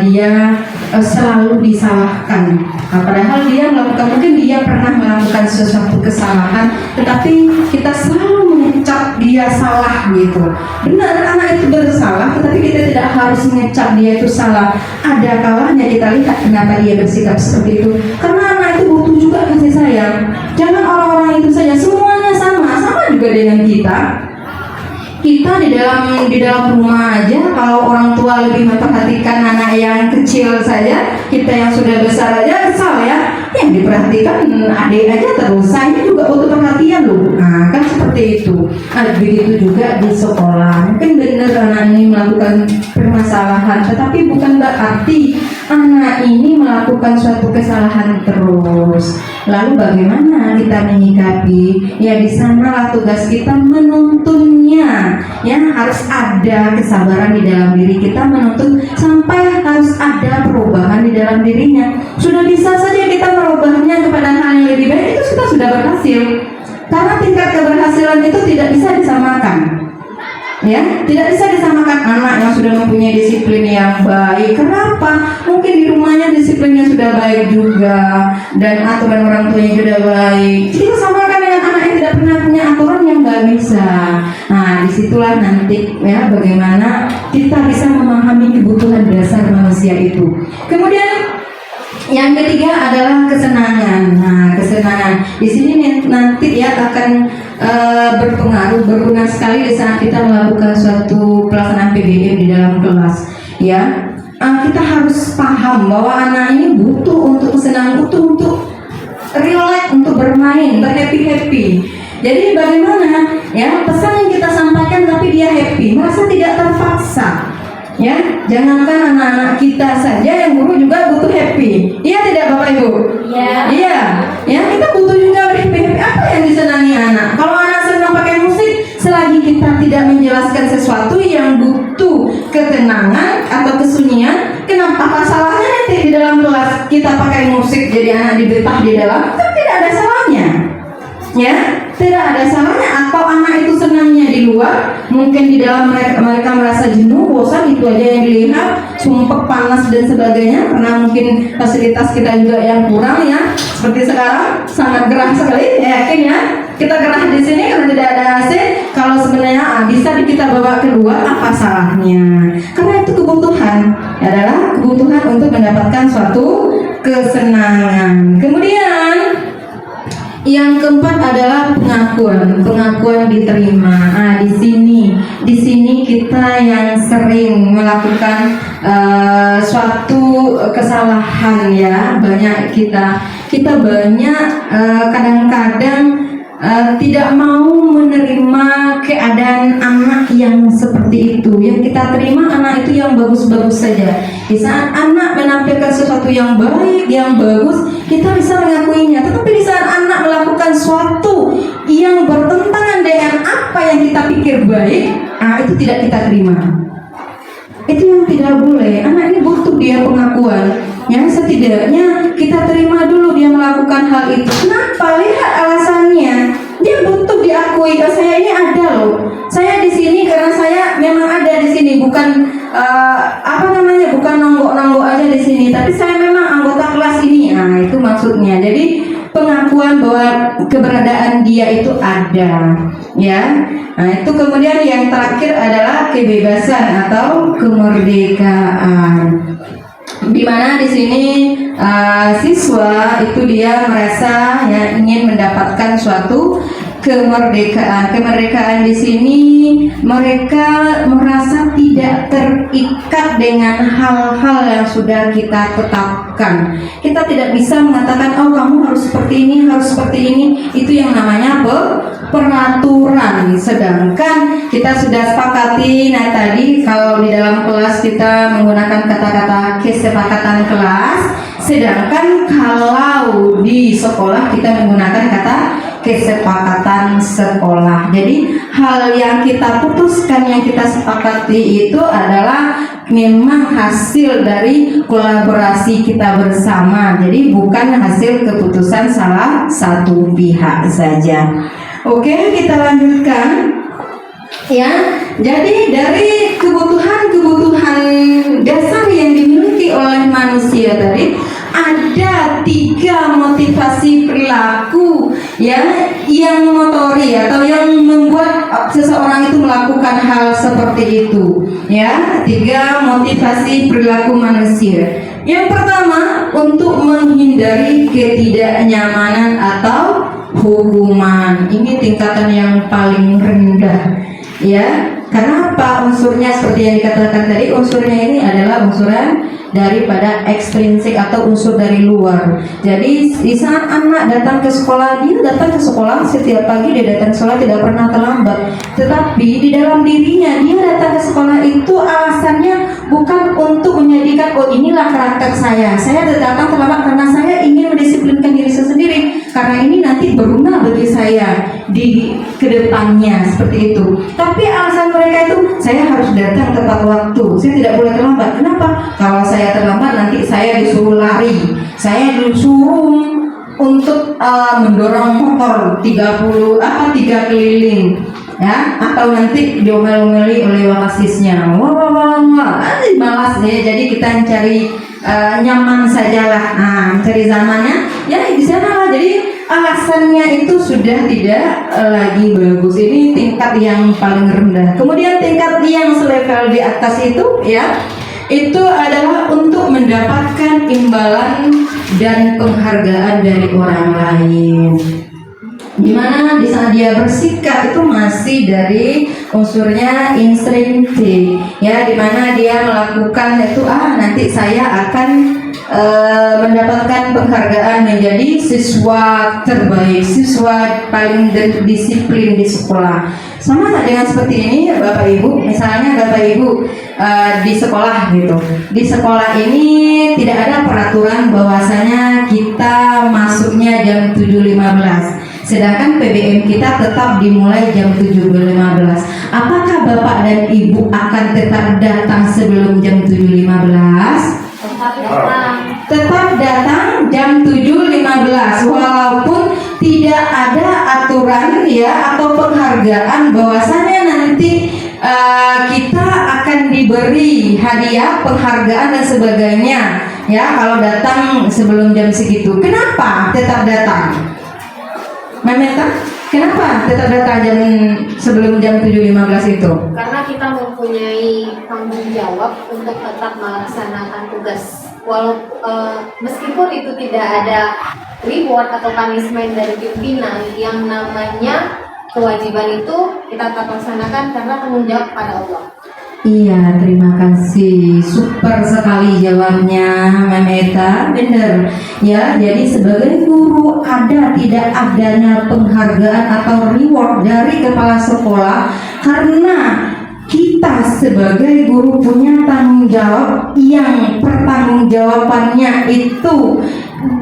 dia selalu disalahkan. Padahal dia mungkin dia pernah melakukan sesuatu kesalahan, tetapi kita selalu mengecap dia salah gitu. Benar, anak itu bersalah, tetapi kita tidak harus mengecap dia itu salah. Ada kalanya kita lihat kenapa dia bersikap seperti itu, karena anak itu butuh juga kasih sayang. Jangan orang-orang itu saja, semuanya sama juga dengan kita. Kita di dalam rumah aja, kalau orang tua lebih memperhatikan anak yang kecil saja, kita yang sudah besar aja kesal ya. Yang diperhatikan adik aja terus, saya juga butuh perhatian loh. Nah kan seperti itu. Begitu juga di sekolah. Mungkin benar anak ini melakukan permasalahan, tetapi bukan berarti anak ini melakukan suatu kesalahan terus. Lalu bagaimana kita menyikapi? Ya di sanalah tugas kita menuntunnya. Ya harus ada kesabaran di dalam diri kita menuntut sampai harus ada perubahan di dalam dirinya. Sudah bisa saja kita merubahnya kepada hal yang lebih baik, itu kita sudah berhasil. Karena tingkat keberhasilan itu tidak bisa disamakan. Ya, tidak bisa disamakan anak yang sudah mempunyai disiplin yang baik. Kenapa? Mungkin di rumahnya disiplinnya sudah baik juga dan aturan orang tuanya sudah baik. Kita samakan dengan anak yang tidak pernah punya aturan, yang nggak bisa. Nah, disitulah nanti ya bagaimana kita bisa memahami kebutuhan dasar manusia itu. Kemudian yang ketiga adalah kesenangan. Nah, kesenangan di sini nanti ya akan berpengaruh, berguna sekali di saat kita melakukan suatu pelaksanaan PBM di dalam kelas. ya. Kita harus paham bahwa anak ini butuh untuk kesenangan, butuh untuk relax, untuk bermain, berhappy-happy. Jadi bagaimana ya pesan yang kita sampaikan tapi dia happy, merasa tidak terpaksa. Ya, jangankan anak-anak kita saja, yang guru juga butuh happy. Iya tidak Bapak Ibu? Iya. Iya. Ya, kita butuh juga happy-happy. Apa yang disenangi anak? Kalau anak senang pakai musik, selagi kita tidak menjelaskan sesuatu yang butuh ketenangan atau kesunyian, kenapa apa salahnya nanti di dalam kelas kita pakai musik jadi anak dibetah di dalam? Kan tidak ada salahnya. Ya, tidak ada salahnya. Atau anak itu senangnya di luar, mungkin di dalam mereka merasa jenuh, bosan, itu aja yang dilihat, sumpek, panas dan sebagainya, karena mungkin fasilitas kita juga yang kurang ya. Seperti sekarang sangat gerah sekali, yakin ya. Kita gerah di sini karena tidak ada AC. Kalau sebenarnya bisa kita bawa keluar, apa salahnya? Karena itu kebutuhan, adalah kebutuhan untuk mendapatkan suatu kesenangan. Kemudian yang keempat adalah pengakuan diterima. Di sini kita yang sering melakukan suatu kesalahan ya, banyak kita banyak kadang-kadang tidak mau menerima keadaan anak yang seperti itu. Yang kita terima anak itu yang bagus-bagus saja. Di saat anak menampilkan sesuatu yang baik, yang bagus, kita bisa mengakuinya. Tetapi di saat anak melakukan sesuatu yang bertentangan dengan apa yang kita pikir baik, itu tidak kita terima. Itu yang tidak boleh. Anak ini butuh dia pengakuan. Ya, setidaknya kita terima dulu dia melakukan hal itu. Kenapa? Lihat alasannya. Dia butuh diakui. Oh, saya ini ada loh. Saya di sini karena saya memang ada di sini. Bukan bukan nonggok-nonggok aja di sini. Tapi saya memang anggota kelas ini. Nah, itu maksudnya. Jadi pengakuan bahwa keberadaan dia itu ada. Ya. Nah, itu kemudian yang terakhir adalah kebebasan atau kemerdekaan. Di mana di sini siswa itu dia merasa ya ingin mendapatkan suatu kemerdekaan. Kemerdekaan di sini mereka merasa tidak terikat dengan hal-hal yang sudah kita tetapkan. Kita tidak bisa mengatakan oh kamu harus seperti ini, harus seperti ini. Itu yang namanya peraturan. Sedangkan kita sudah sepakati tadi kalau di dalam kelas kita menggunakan kata-kata kesepakatan kelas, sedangkan kalau di sekolah kita menggunakan kata kesepakatan sekolah. Jadi hal yang kita putuskan, yang kita sepakati itu adalah memang hasil dari kolaborasi kita bersama. Jadi bukan hasil keputusan salah satu pihak saja. Oke, kita lanjutkan. Ya, jadi dari kebutuhan dasar yang dimiliki oleh manusia tadi ada 3 motivasi perilaku ya yang motori atau yang membuat seseorang itu melakukan hal seperti itu ya. 3 motivasi perilaku manusia. Yang pertama, untuk menghindari ketidaknyamanan atau hukuman. Ini tingkatan yang paling rendah ya. Kenapa unsurnya seperti yang dikatakan tadi? Unsurnya ini adalah unsuran daripada ekstrinsik atau unsur dari luar. Jadi di saat anak datang ke sekolah, dia datang ke sekolah setiap pagi, dia datang ke sekolah tidak pernah terlambat. Tetapi di dalam dirinya dia datang ke sekolah itu alasannya bukan untuk menjadikan oh inilah karakter saya datang terlambat karena saya ingin mendisiplinkan diri saya sendiri, karena ini nanti berguna bagi saya di kedepannya, seperti itu. Tapi alasan mereka itu saya harus datang tepat waktu, saya tidak boleh terlambat. Kenapa? Kalau saya terlambat nanti saya disuruh lari, saya disuruh untuk mendorong motor 3 keliling ya, atau nanti diomel-omeli oleh wakasisnya. Wah, nanti malas ya. Jadi kita cari nyaman sajalah. Cari zamannya ya di sana lah. Jadi alasannya itu sudah tidak lagi bagus. Ini tingkat yang paling rendah. Kemudian tingkat yang selevel di atas itu ya, itu adalah untuk mendapatkan imbalan dan penghargaan dari orang lain. Dimana di saat dia bersikap itu masih dari unsurnya instinktif, ya, dimana dia melakukan itu nanti saya akan mendapatkan penghargaan menjadi siswa terbaik, siswa paling disiplin di sekolah. Sama tak dengan seperti ini Bapak Ibu, misalnya Bapak Ibu di sekolah gitu. Di sekolah ini tidak ada peraturan bahwasanya kita masuknya jam 7.15. Sedangkan PBM kita tetap dimulai jam 7.15. Apakah Bapak dan Ibu akan tetap datang sebelum jam 7.15? Tetap datang jam 7.15 walaupun tidak ada aturan ya atau penghargaan bahwasanya nanti kita akan diberi hadiah, penghargaan dan sebagainya ya kalau datang sebelum jam segitu. Kenapa tetap datang? Mameta, kenapa tetap datang sebelum jam 7.15 itu? Karena kita mempunyai tanggung jawab untuk tetap melaksanakan tugas. Meskipun itu tidak ada reward atau punishment dari pimpinan, yang namanya kewajiban itu kita tetap laksanakan karena tanggung jawab pada Allah. Iya, terima kasih. Super sekali jawabnya, Mameta. Benar. Ya, jadi sebagai guru ada tidak adanya penghargaan atau reward dari kepala sekolah karena kita sebagai guru punya tanggung jawab yang pertanggungjawabannya itu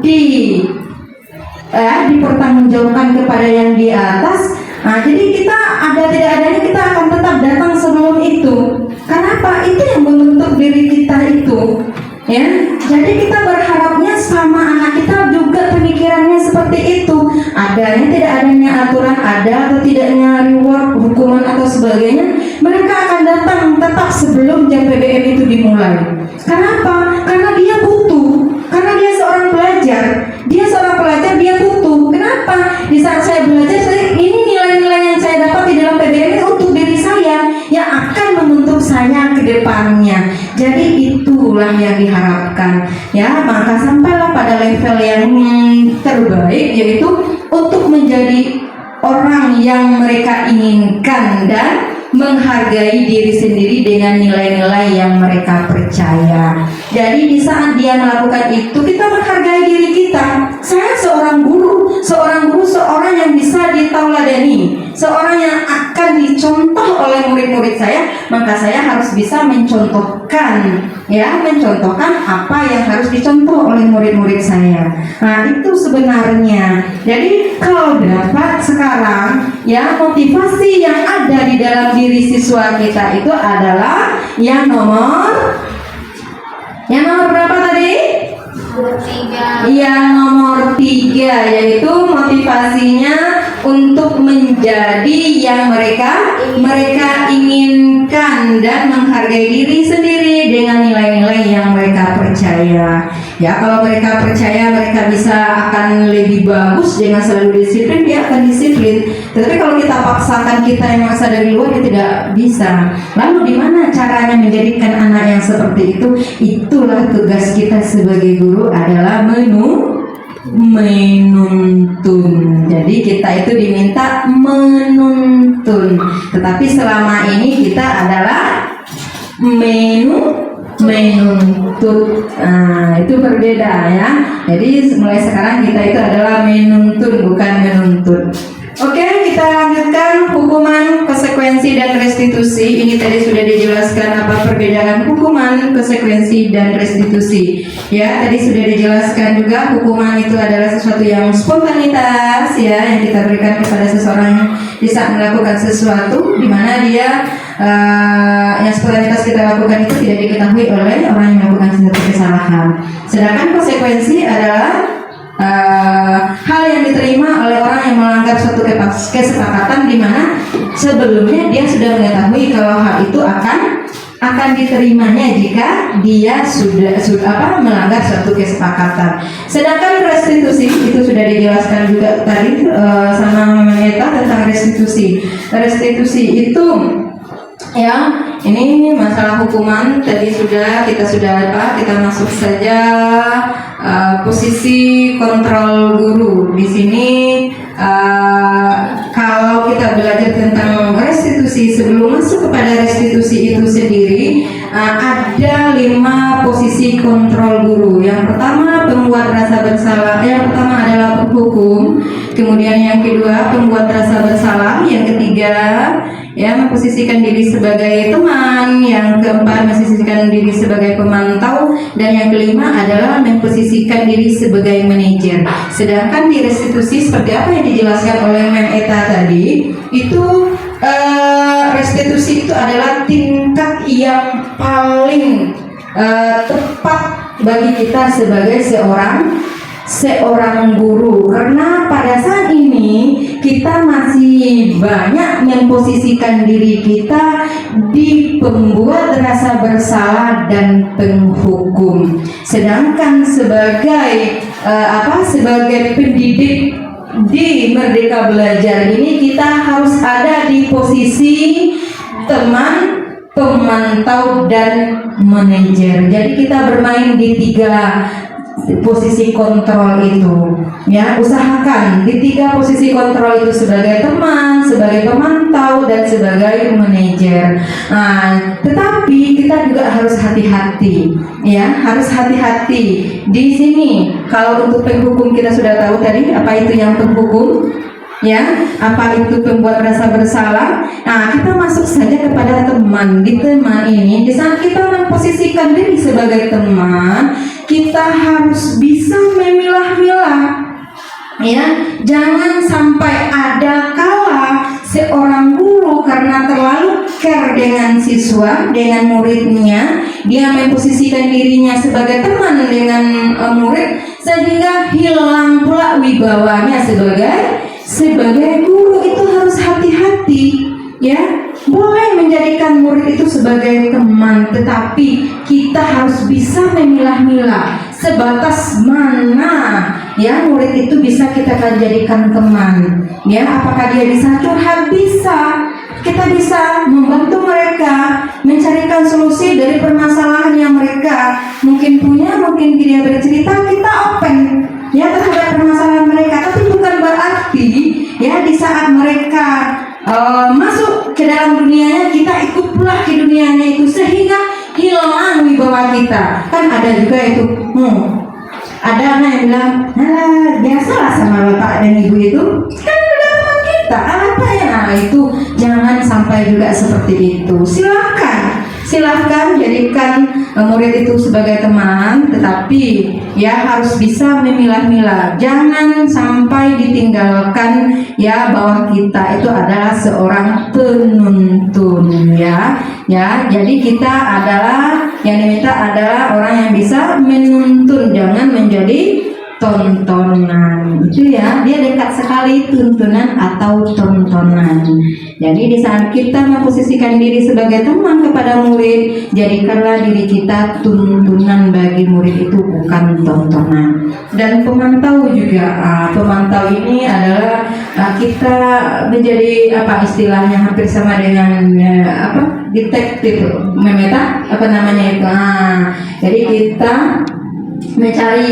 dipertanggungjawabkan kepada yang di atas. Nah, jadi kita ada tidak adanya kita akan tetap datang sebelum itu. Kenapa? Itu yang membentuk diri kita itu. Ya, jadi kita berharapnya sama anak kita juga pemikirannya seperti itu. Adanya tidak adanya aturan, ada atau tidaknya reward, hukuman atau sebagainya, mereka akan datang tetap sebelum jam PBM itu dimulai. Kenapa? Karena dia butuh. Karena dia seorang pelajar. Dia seorang pelajar, dia butuh. Kenapa? Di saat saya belajar, ini nilai-nilai yang saya dapat di dalam PBM itu untuk diri saya yang akan membentuk saya ke depannya. Jadi itulah yang diharapkan. Ya, maka sampailah pada level yang terbaik, yaitu untuk menjadi orang yang mereka inginkan dan menghargai diri sendiri dengan nilai-nilai yang mereka percaya. Jadi di saat dia melakukan itu, kita menghargai diri kita. Saya seorang guru seorang yang bisa ditauladani, seorang yang akan dicontoh oleh murid-murid saya, maka saya harus bisa mencontohkan apa yang harus dicontoh oleh murid-murid saya. Nah, itu sebenarnya. Jadi kalau dapat sekarang ya, motivasi yang ada di dalam diri siswa kita itu adalah yang nomor berapa tadi? Yang nomor 3, yaitu motivasinya untuk menjadi yang mereka inginkan dan menghargai diri sendiri dengan nilai-nilai yang mereka percaya. Ya, kalau mereka percaya mereka bisa akan lebih bagus dengan selalu disiplin, dia akan disiplin. Tetapi kalau kita paksakan kita yang maksa dari luar, dia tidak bisa. Lalu di mana caranya menjadikan anak yang seperti itu? Itulah tugas kita sebagai guru adalah menuntun. Jadi kita itu diminta menuntun. Tetapi selama ini kita adalah menuntut. Nah, itu berbeda ya. Jadi mulai sekarang kita itu adalah menuntun, bukan menuntut. Oke, kita lanjutkan hukuman, konsekuensi, dan restitusi. Ini tadi sudah dijelaskan apa perbedaan hukuman, konsekuensi, dan restitusi. Ya, tadi sudah dijelaskan juga hukuman itu adalah sesuatu yang spontanitas ya, yang kita berikan kepada seseorang yang bisa melakukan sesuatu di mana dia yang spontanitas kita lakukan itu tidak diketahui oleh orang yang melakukan sesuatu kesalahan. Sedangkan konsekuensi adalah hal yang diterima oleh orang yang melanggar suatu kesepakatan di mana sebelumnya dia sudah mengetahui kalau hal itu akan diterimanya jika dia sudah melanggar suatu kesepakatan. Sedangkan restitusi itu sudah dijelaskan juga tadi sama Mameta tentang restitusi. Restitusi itu ya, ini masalah hukuman tadi kita masuk saja posisi kontrol guru. Di sini kalau kita belajar tentang restitusi, sebelum masuk kepada restitusi itu sendiri, ada 5 posisi kontrol guru. Yang pertama pembuat rasa bersalah, yang pertama adalah penghukum, kemudian yang kedua pembuat rasa bersalah, yang ketiga ya memposisikan diri sebagai teman, yang keempat memposisikan diri sebagai pemantau, dan yang kelima adalah memposisikan diri sebagai manajer. Sedangkan di restitusi seperti apa yang dijelaskan oleh Mem Eta tadi, itu restitusi itu adalah tingkat yang paling tepat bagi kita sebagai seorang guru, karena pada saat ini kita masih banyak memposisikan diri kita di pembuat rasa bersalah dan penghukum, sedangkan sebagai sebagai pendidik di Merdeka Belajar ini kita harus ada di posisi teman, pemantau, dan manajer. Jadi kita bermain di 3 posisi kontrol itu, ya. Usahakan di 3 posisi kontrol itu sebagai teman, sebagai pemantau, dan sebagai manajer. Tetapi kita juga harus hati-hati, ya, harus hati-hati di sini. Kalau untuk penghukum kita sudah tahu tadi apa itu yang penghukum, ya, apa itu pembuat rasa bersalah. Kita masuk saja kepada teman. Di teman ini, di saat kita memposisikan diri sebagai teman, kita harus bisa memilah-milah, ya. Jangan sampai ada kala seorang guru karena terlalu care dengan siswa, dengan muridnya, dia memposisikan dirinya sebagai teman dengan murid, sehingga hilang pula wibawanya sebagai guru. Itu harus hati-hati, ya. Boleh menjadikan murid itu sebagai teman, tetapi kita harus bisa memilah-milah sebatas mana, ya, murid itu bisa kita jadikan teman, ya. Apakah dia bisa curhat? Bisa. Kita bisa membantu mereka mencarikan solusi dari permasalahan yang mereka mungkin punya, mungkin dia bercerita, kita open, ya, terhadap permasalahan mereka. Tapi bukan berarti, ya, di saat mereka masuk ke dalam dunianya, kita ikut pula ke dunianya itu, sehingga hilang wibawa kita. Kan ada juga itu, ada anak yang bilang, biasalah sama bapak dan ibu itu, kan udah teman kita, apa ya? Itu jangan sampai juga seperti itu. Silahkan jadikan murid itu sebagai teman, tetapi ya harus bisa memilah-milah. Jangan sampai ditinggalkan, ya, bahwa kita itu adalah seorang penuntun, ya. Jadi kita adalah yang diminta adalah orang yang bisa menuntun, jangan menjadi tontonan. Itu, ya, dia dekat sekali tuntunan atau tontonan. Jadi di saat kita memposisikan diri sebagai teman kepada murid, jadikanlah diri kita tuntunan bagi murid itu, bukan tontonan. Dan pemantau juga, pemantau ini adalah kita menjadi istilahnya hampir sama dengan detektif, memeta itu. Jadi kita mencari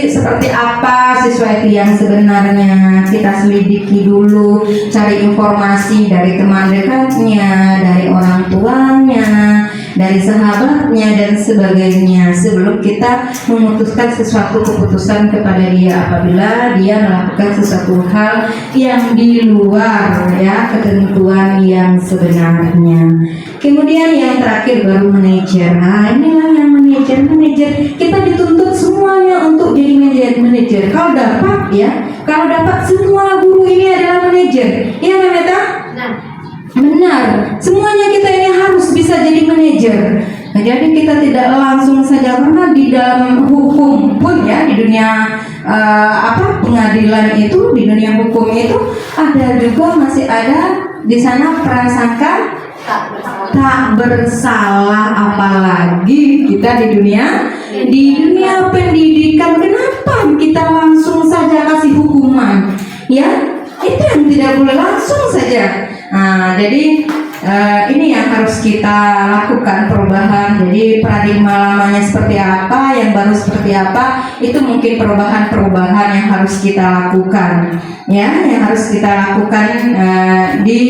seperti apa siswa itu yang sebenarnya. Kita selidiki dulu, cari informasi dari teman dekatnya, dari orang tuanya, dari sahabatnya, dan sebagainya, sebelum kita memutuskan sesuatu keputusan kepada dia apabila dia melakukan sesuatu hal yang di luar, ya, ketentuan yang sebenarnya. Kemudian yang terakhir baru manajer. Inilah yang manajer. Kita dituntut semuanya untuk jadi manajer. Kalau dapat semua guru ini adalah manajer. Iya, Memeta? Benar. Semuanya kita ini harus bisa jadi manajer. Jadi kita tidak langsung saja, karena di dalam hukum pun, ya, di dunia pengadilan itu, di dunia hukum itu ada juga, masih ada di sana prasangka tak bersalah. Apalagi kita di dunia pendidikan, kenapa kita langsung saja kasih hukuman, ya? Itu yang tidak boleh langsung saja. Nah, jadi ini yang harus kita lakukan perubahan. Jadi paradigma lamanya seperti apa, yang baru seperti apa, itu mungkin perubahan-perubahan yang harus kita lakukan, ya, yang harus kita lakukan di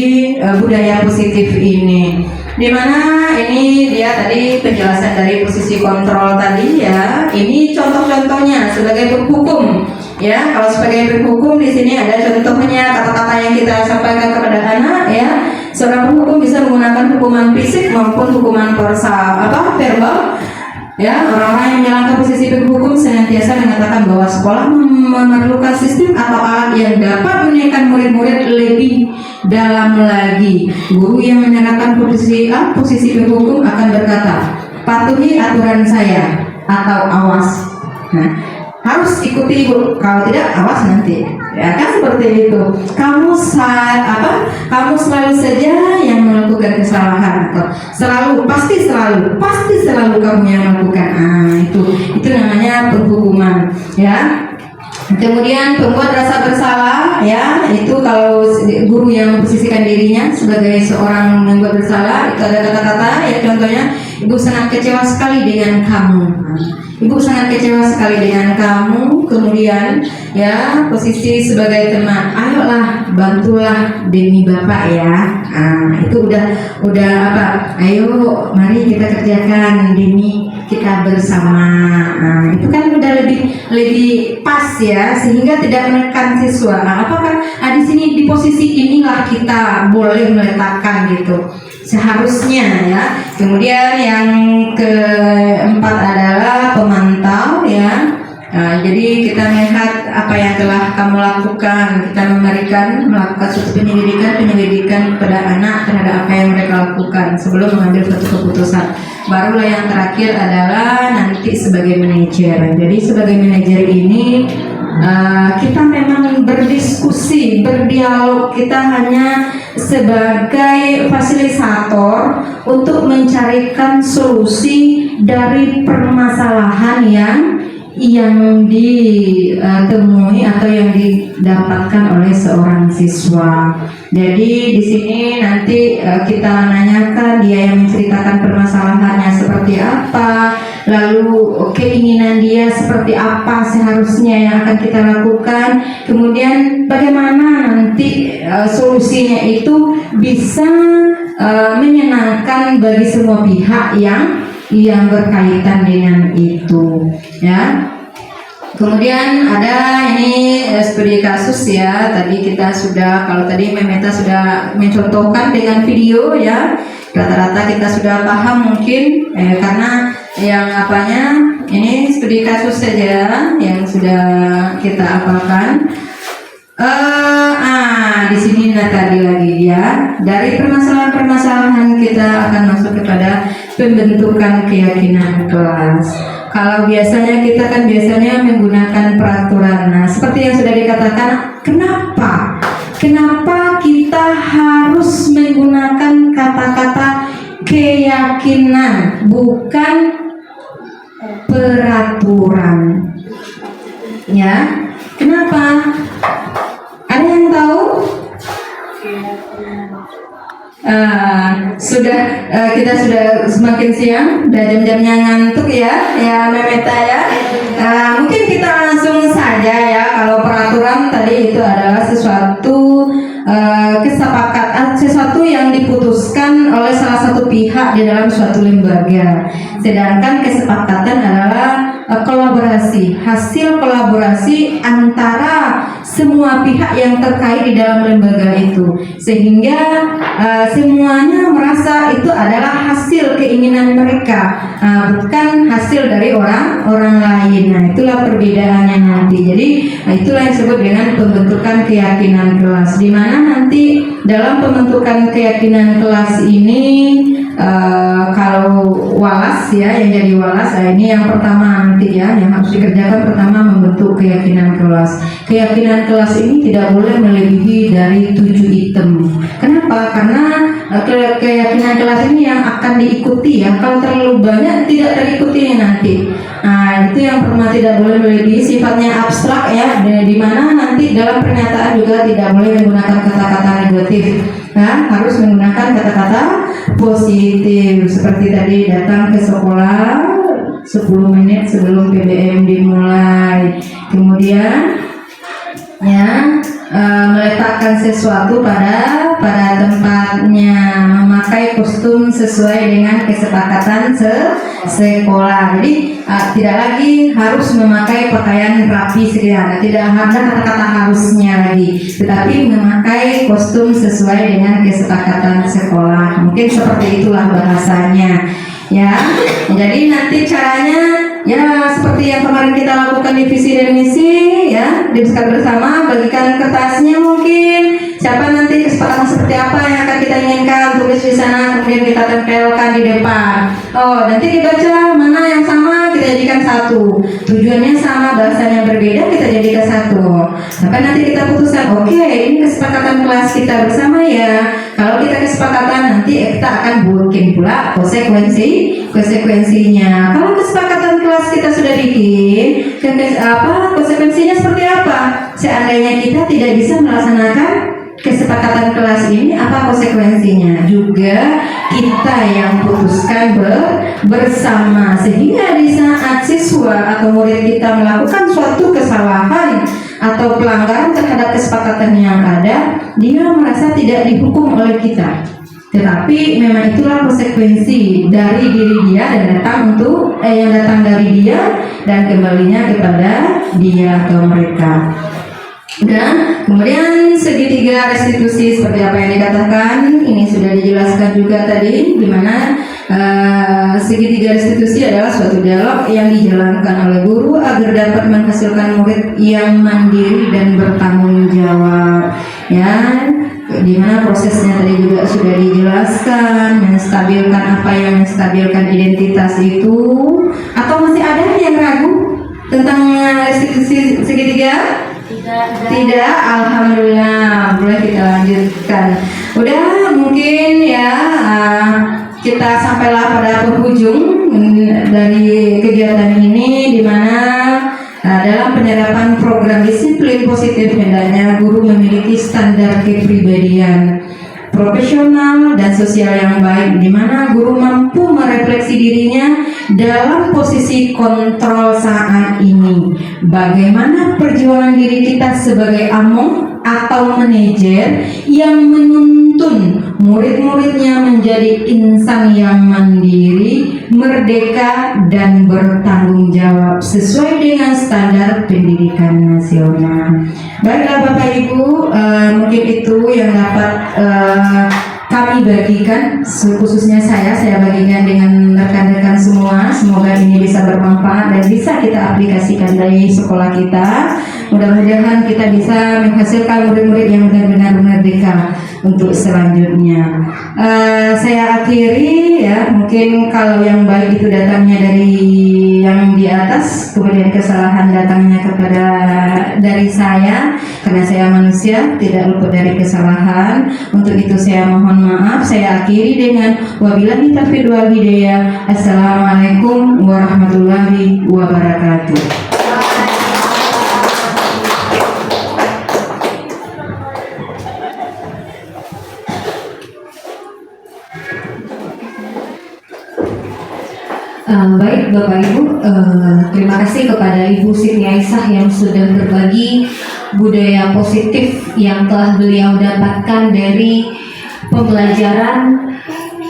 budaya positif ini. Dimana ini dia tadi penjelasan dari posisi kontrol tadi, ya. Ini contoh-contohnya sebagai berhukum. Ya, kalau sebagai berhukum di sini ada contohnya kata-kata yang kita sampaikan kepada anak, ya. Seorang penghukum bisa menggunakan hukuman fisik maupun hukuman verbal. Ya, orang-orang yang menjalankan posisi berhukum senantiasa mengatakan bahwa sekolah memerlukan sistem atau alat yang dapat menaikkan murid-murid lebih dalam lagi. Guru yang menyerahkan posisi berhukum akan berkata, patuhi aturan saya atau awas. Nah, harus ikuti guru, kalau tidak awas nanti, ya kan, seperti itu. Kamu selalu saja yang melakukan kesalahan, atau pasti selalu kamu yang melakukan. Itu namanya penghukuman, ya. Kemudian pembuat rasa bersalah, ya, itu kalau guru yang memposisikan dirinya sebagai seorang yang membuat bersalah, itu ada kata-kata ya, contohnya, ibu sangat kecewa sekali dengan kamu. Ibu sangat kecewa sekali dengan kamu. Kemudian ya, posisi sebagai teman, ayolah bantulah demi bapak ya. Itu udah apa? Ayo mari kita kerjakan demi kita bersama. Itu kan udah lebih pas ya, sehingga tidak menekan siswa. Apakah di sini di posisi inilah kita boleh meletakkan gitu. Seharusnya ya. Kemudian yang keempat adalah pemantau ya. Jadi kita melihat apa yang telah kamu lakukan. Kita melakukan suatu penyelidikan kepada anak terhadap apa yang mereka lakukan sebelum mengambil suatu keputusan. Barulah yang terakhir adalah nanti sebagai manajer. Jadi sebagai manajer ini kita memang berdiskusi, berdialog. Kita hanya sebagai fasilitator untuk mencarikan solusi dari permasalahan yang ditemui atau yang didapatkan oleh seorang siswa. Jadi di sini nanti kita nanyakan dia yang menceritakan permasalahannya seperti apa, lalu keinginan dia seperti apa seharusnya yang akan kita lakukan, kemudian bagaimana nanti solusinya itu bisa menyenangkan bagi semua pihak yang berkaitan dengan itu, ya. Kemudian ada ini studi kasus ya. Tadi kita sudah, kalau tadi Memeta sudah mencontohkan dengan video ya. Rata-rata kita sudah paham mungkin karena yang ini studi kasus saja yang sudah kita apakan. Di sini tadi lagi ya. Dari permasalahan-permasalahan kita akan masuk kepada pembentukan keyakinan kelas. Kalau biasanya kita kan menggunakan peraturan. Nah, seperti yang sudah dikatakan, kenapa kita harus menggunakan kata-kata keyakinan bukan peraturan? Ya, kenapa? Ada yang tahu? Kita sudah semakin siang, udah jam-jamnya ngantuk ya Memeta ya. Mungkin kita langsung saja ya. Kalau peraturan tadi itu adalah sesuatu kesepakatan, sesuatu yang diputuskan oleh salah satu pihak di dalam suatu lembaga. Sedangkan kesepakatan adalah kolaborasi, hasil kolaborasi antara semua pihak yang terkait di dalam lembaga itu, sehingga semuanya merasa itu adalah hasil keinginan mereka, bukan hasil dari orang lain. Nah, itulah perbedaannya nanti. Jadi itulah yang disebut dengan pembentukan keyakinan kelas, di mana nanti dalam pembentukan keyakinan kelas ini kalau walas ya, yang jadi walas, ini yang pertama nanti ya, yang harus dikerjakan pertama membentuk keyakinan kelas. Keyakinan kelas ini tidak boleh melebihi dari 7 item. Kenapa? Karena keyakinan kelas ini yang akan diikuti ya. Kalau terlalu banyak tidak terikuti nanti. Nah, itu yang pertama, tidak boleh melebihi, sifatnya abstrak ya, di mana nanti dalam pernyataan juga tidak boleh menggunakan kata-kata negatif. Nah, harus menggunakan kata-kata positif seperti tadi datang ke sekolah 10 menit sebelum PBM dimulai. Kemudian ya meletakkan sesuatu pada tempatnya, memakai kostum sesuai dengan kesepakatan sekolah. Jadi tidak lagi harus memakai pakaian rapi sederhana, tidak ada kata-kata harusnya lagi, tetapi memakai kostum sesuai dengan kesepakatan sekolah. Mungkin seperti itulah bahasanya. Ya, jadi nanti caranya ya seperti yang kemarin kita lakukan di visi dan misi, ya, diskusikan bersama, bagikan kertasnya mungkin. Siapa nanti kesepakatan seperti apa yang akan kita inginkan, tulis di sana, kemudian kita tempelkan di depan. Oh, nanti dibaca mana yang sama, kita jadikan satu. Tujuannya sama, bahasanya berbeda, kita jadikan satu. Sampai nanti kita putuskan, oke, ini kesepakatan kelas kita bersama ya. Kalau kita kesepakatan, nanti kita akan bikin pula konsekuensinya. Kalau kesepakatan kelas kita sudah bikin, konsekuensinya seperti apa? Seandainya kita tidak bisa melaksanakan kesepakatan kelas ini, apa konsekuensinya? Juga kita yang putuskan bersama, sehingga di saat siswa atau murid kita melakukan suatu kesalahan atau pelanggaran terhadap kesepakatan yang ada, dia merasa tidak dihukum oleh kita, tetapi memang itulah konsekuensi dari diri dia dan yang datang dari dia dan kembalinya kepada dia atau mereka. Dan kemudian segitiga restitusi seperti apa yang dikatakan ini sudah dijelaskan juga tadi, di mana segitiga restitusi adalah suatu dialog yang dijalankan oleh guru agar dapat menghasilkan murid yang mandiri dan bertanggung jawab. Ya, di mana prosesnya tadi juga sudah dijelaskan, menstabilkan apa yang menstabilkan identitas itu. Atau masih ada yang ragu tentang restitusi segitiga? Tidak, alhamdulillah, boleh kita lanjutkan. Udah, mungkin ya kita sampailah pada penghujung dari kegiatan ini, di mana dalam penerapan program disiplin positif hendaknya guru memiliki standar kepribadian profesional dan sosial yang baik, di mana guru mampu merefleksi dirinya dalam posisi kontrol saat ini. Bagaimana perjuangan diri kita sebagai among atau manajer yang menuntun murid-muridnya menjadi insan yang mandiri, merdeka, dan bertanggung jawab sesuai dengan standar pendidikan nasional. Baiklah Bapak Ibu, mungkin itu yang dapat kami bagikan, khususnya saya bagikan dengan rekan-rekan semua. Semoga ini bisa bermanfaat dan bisa kita aplikasikan dari sekolah kita. Mudah-mudahan kita bisa menghasilkan murid-murid yang benar-benar merdeka untuk selanjutnya. Saya akhiri ya, mungkin kalau yang baik itu datangnya dari yang di atas, kemudian kesalahan datangnya dari saya, karena saya manusia tidak luput dari kesalahan. Untuk itu saya mohon maaf. Saya akhiri dengan wabillahi taufiq wal hidayah. Assalamualaikum warahmatullahi wabarakatuh. Baik Bapak Ibu, terima kasih kepada Ibu Siti Aisyah yang sudah berbagi budaya positif yang telah beliau dapatkan dari pembelajaran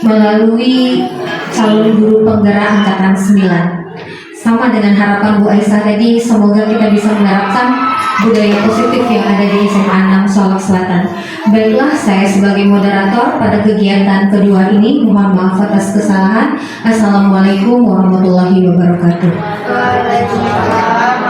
melalui calon guru penggerak angkatan 9. Sama dengan harapan Bu Aisyah tadi, semoga kita bisa menerapkan budaya positif yang ada di SMA 6 Solok Selatan. Baiklah, saya sebagai moderator pada kegiatan kedua ini mohon maaf atas kesalahan. Assalamualaikum warahmatullahi wabarakatuh. Waalaikumsalam.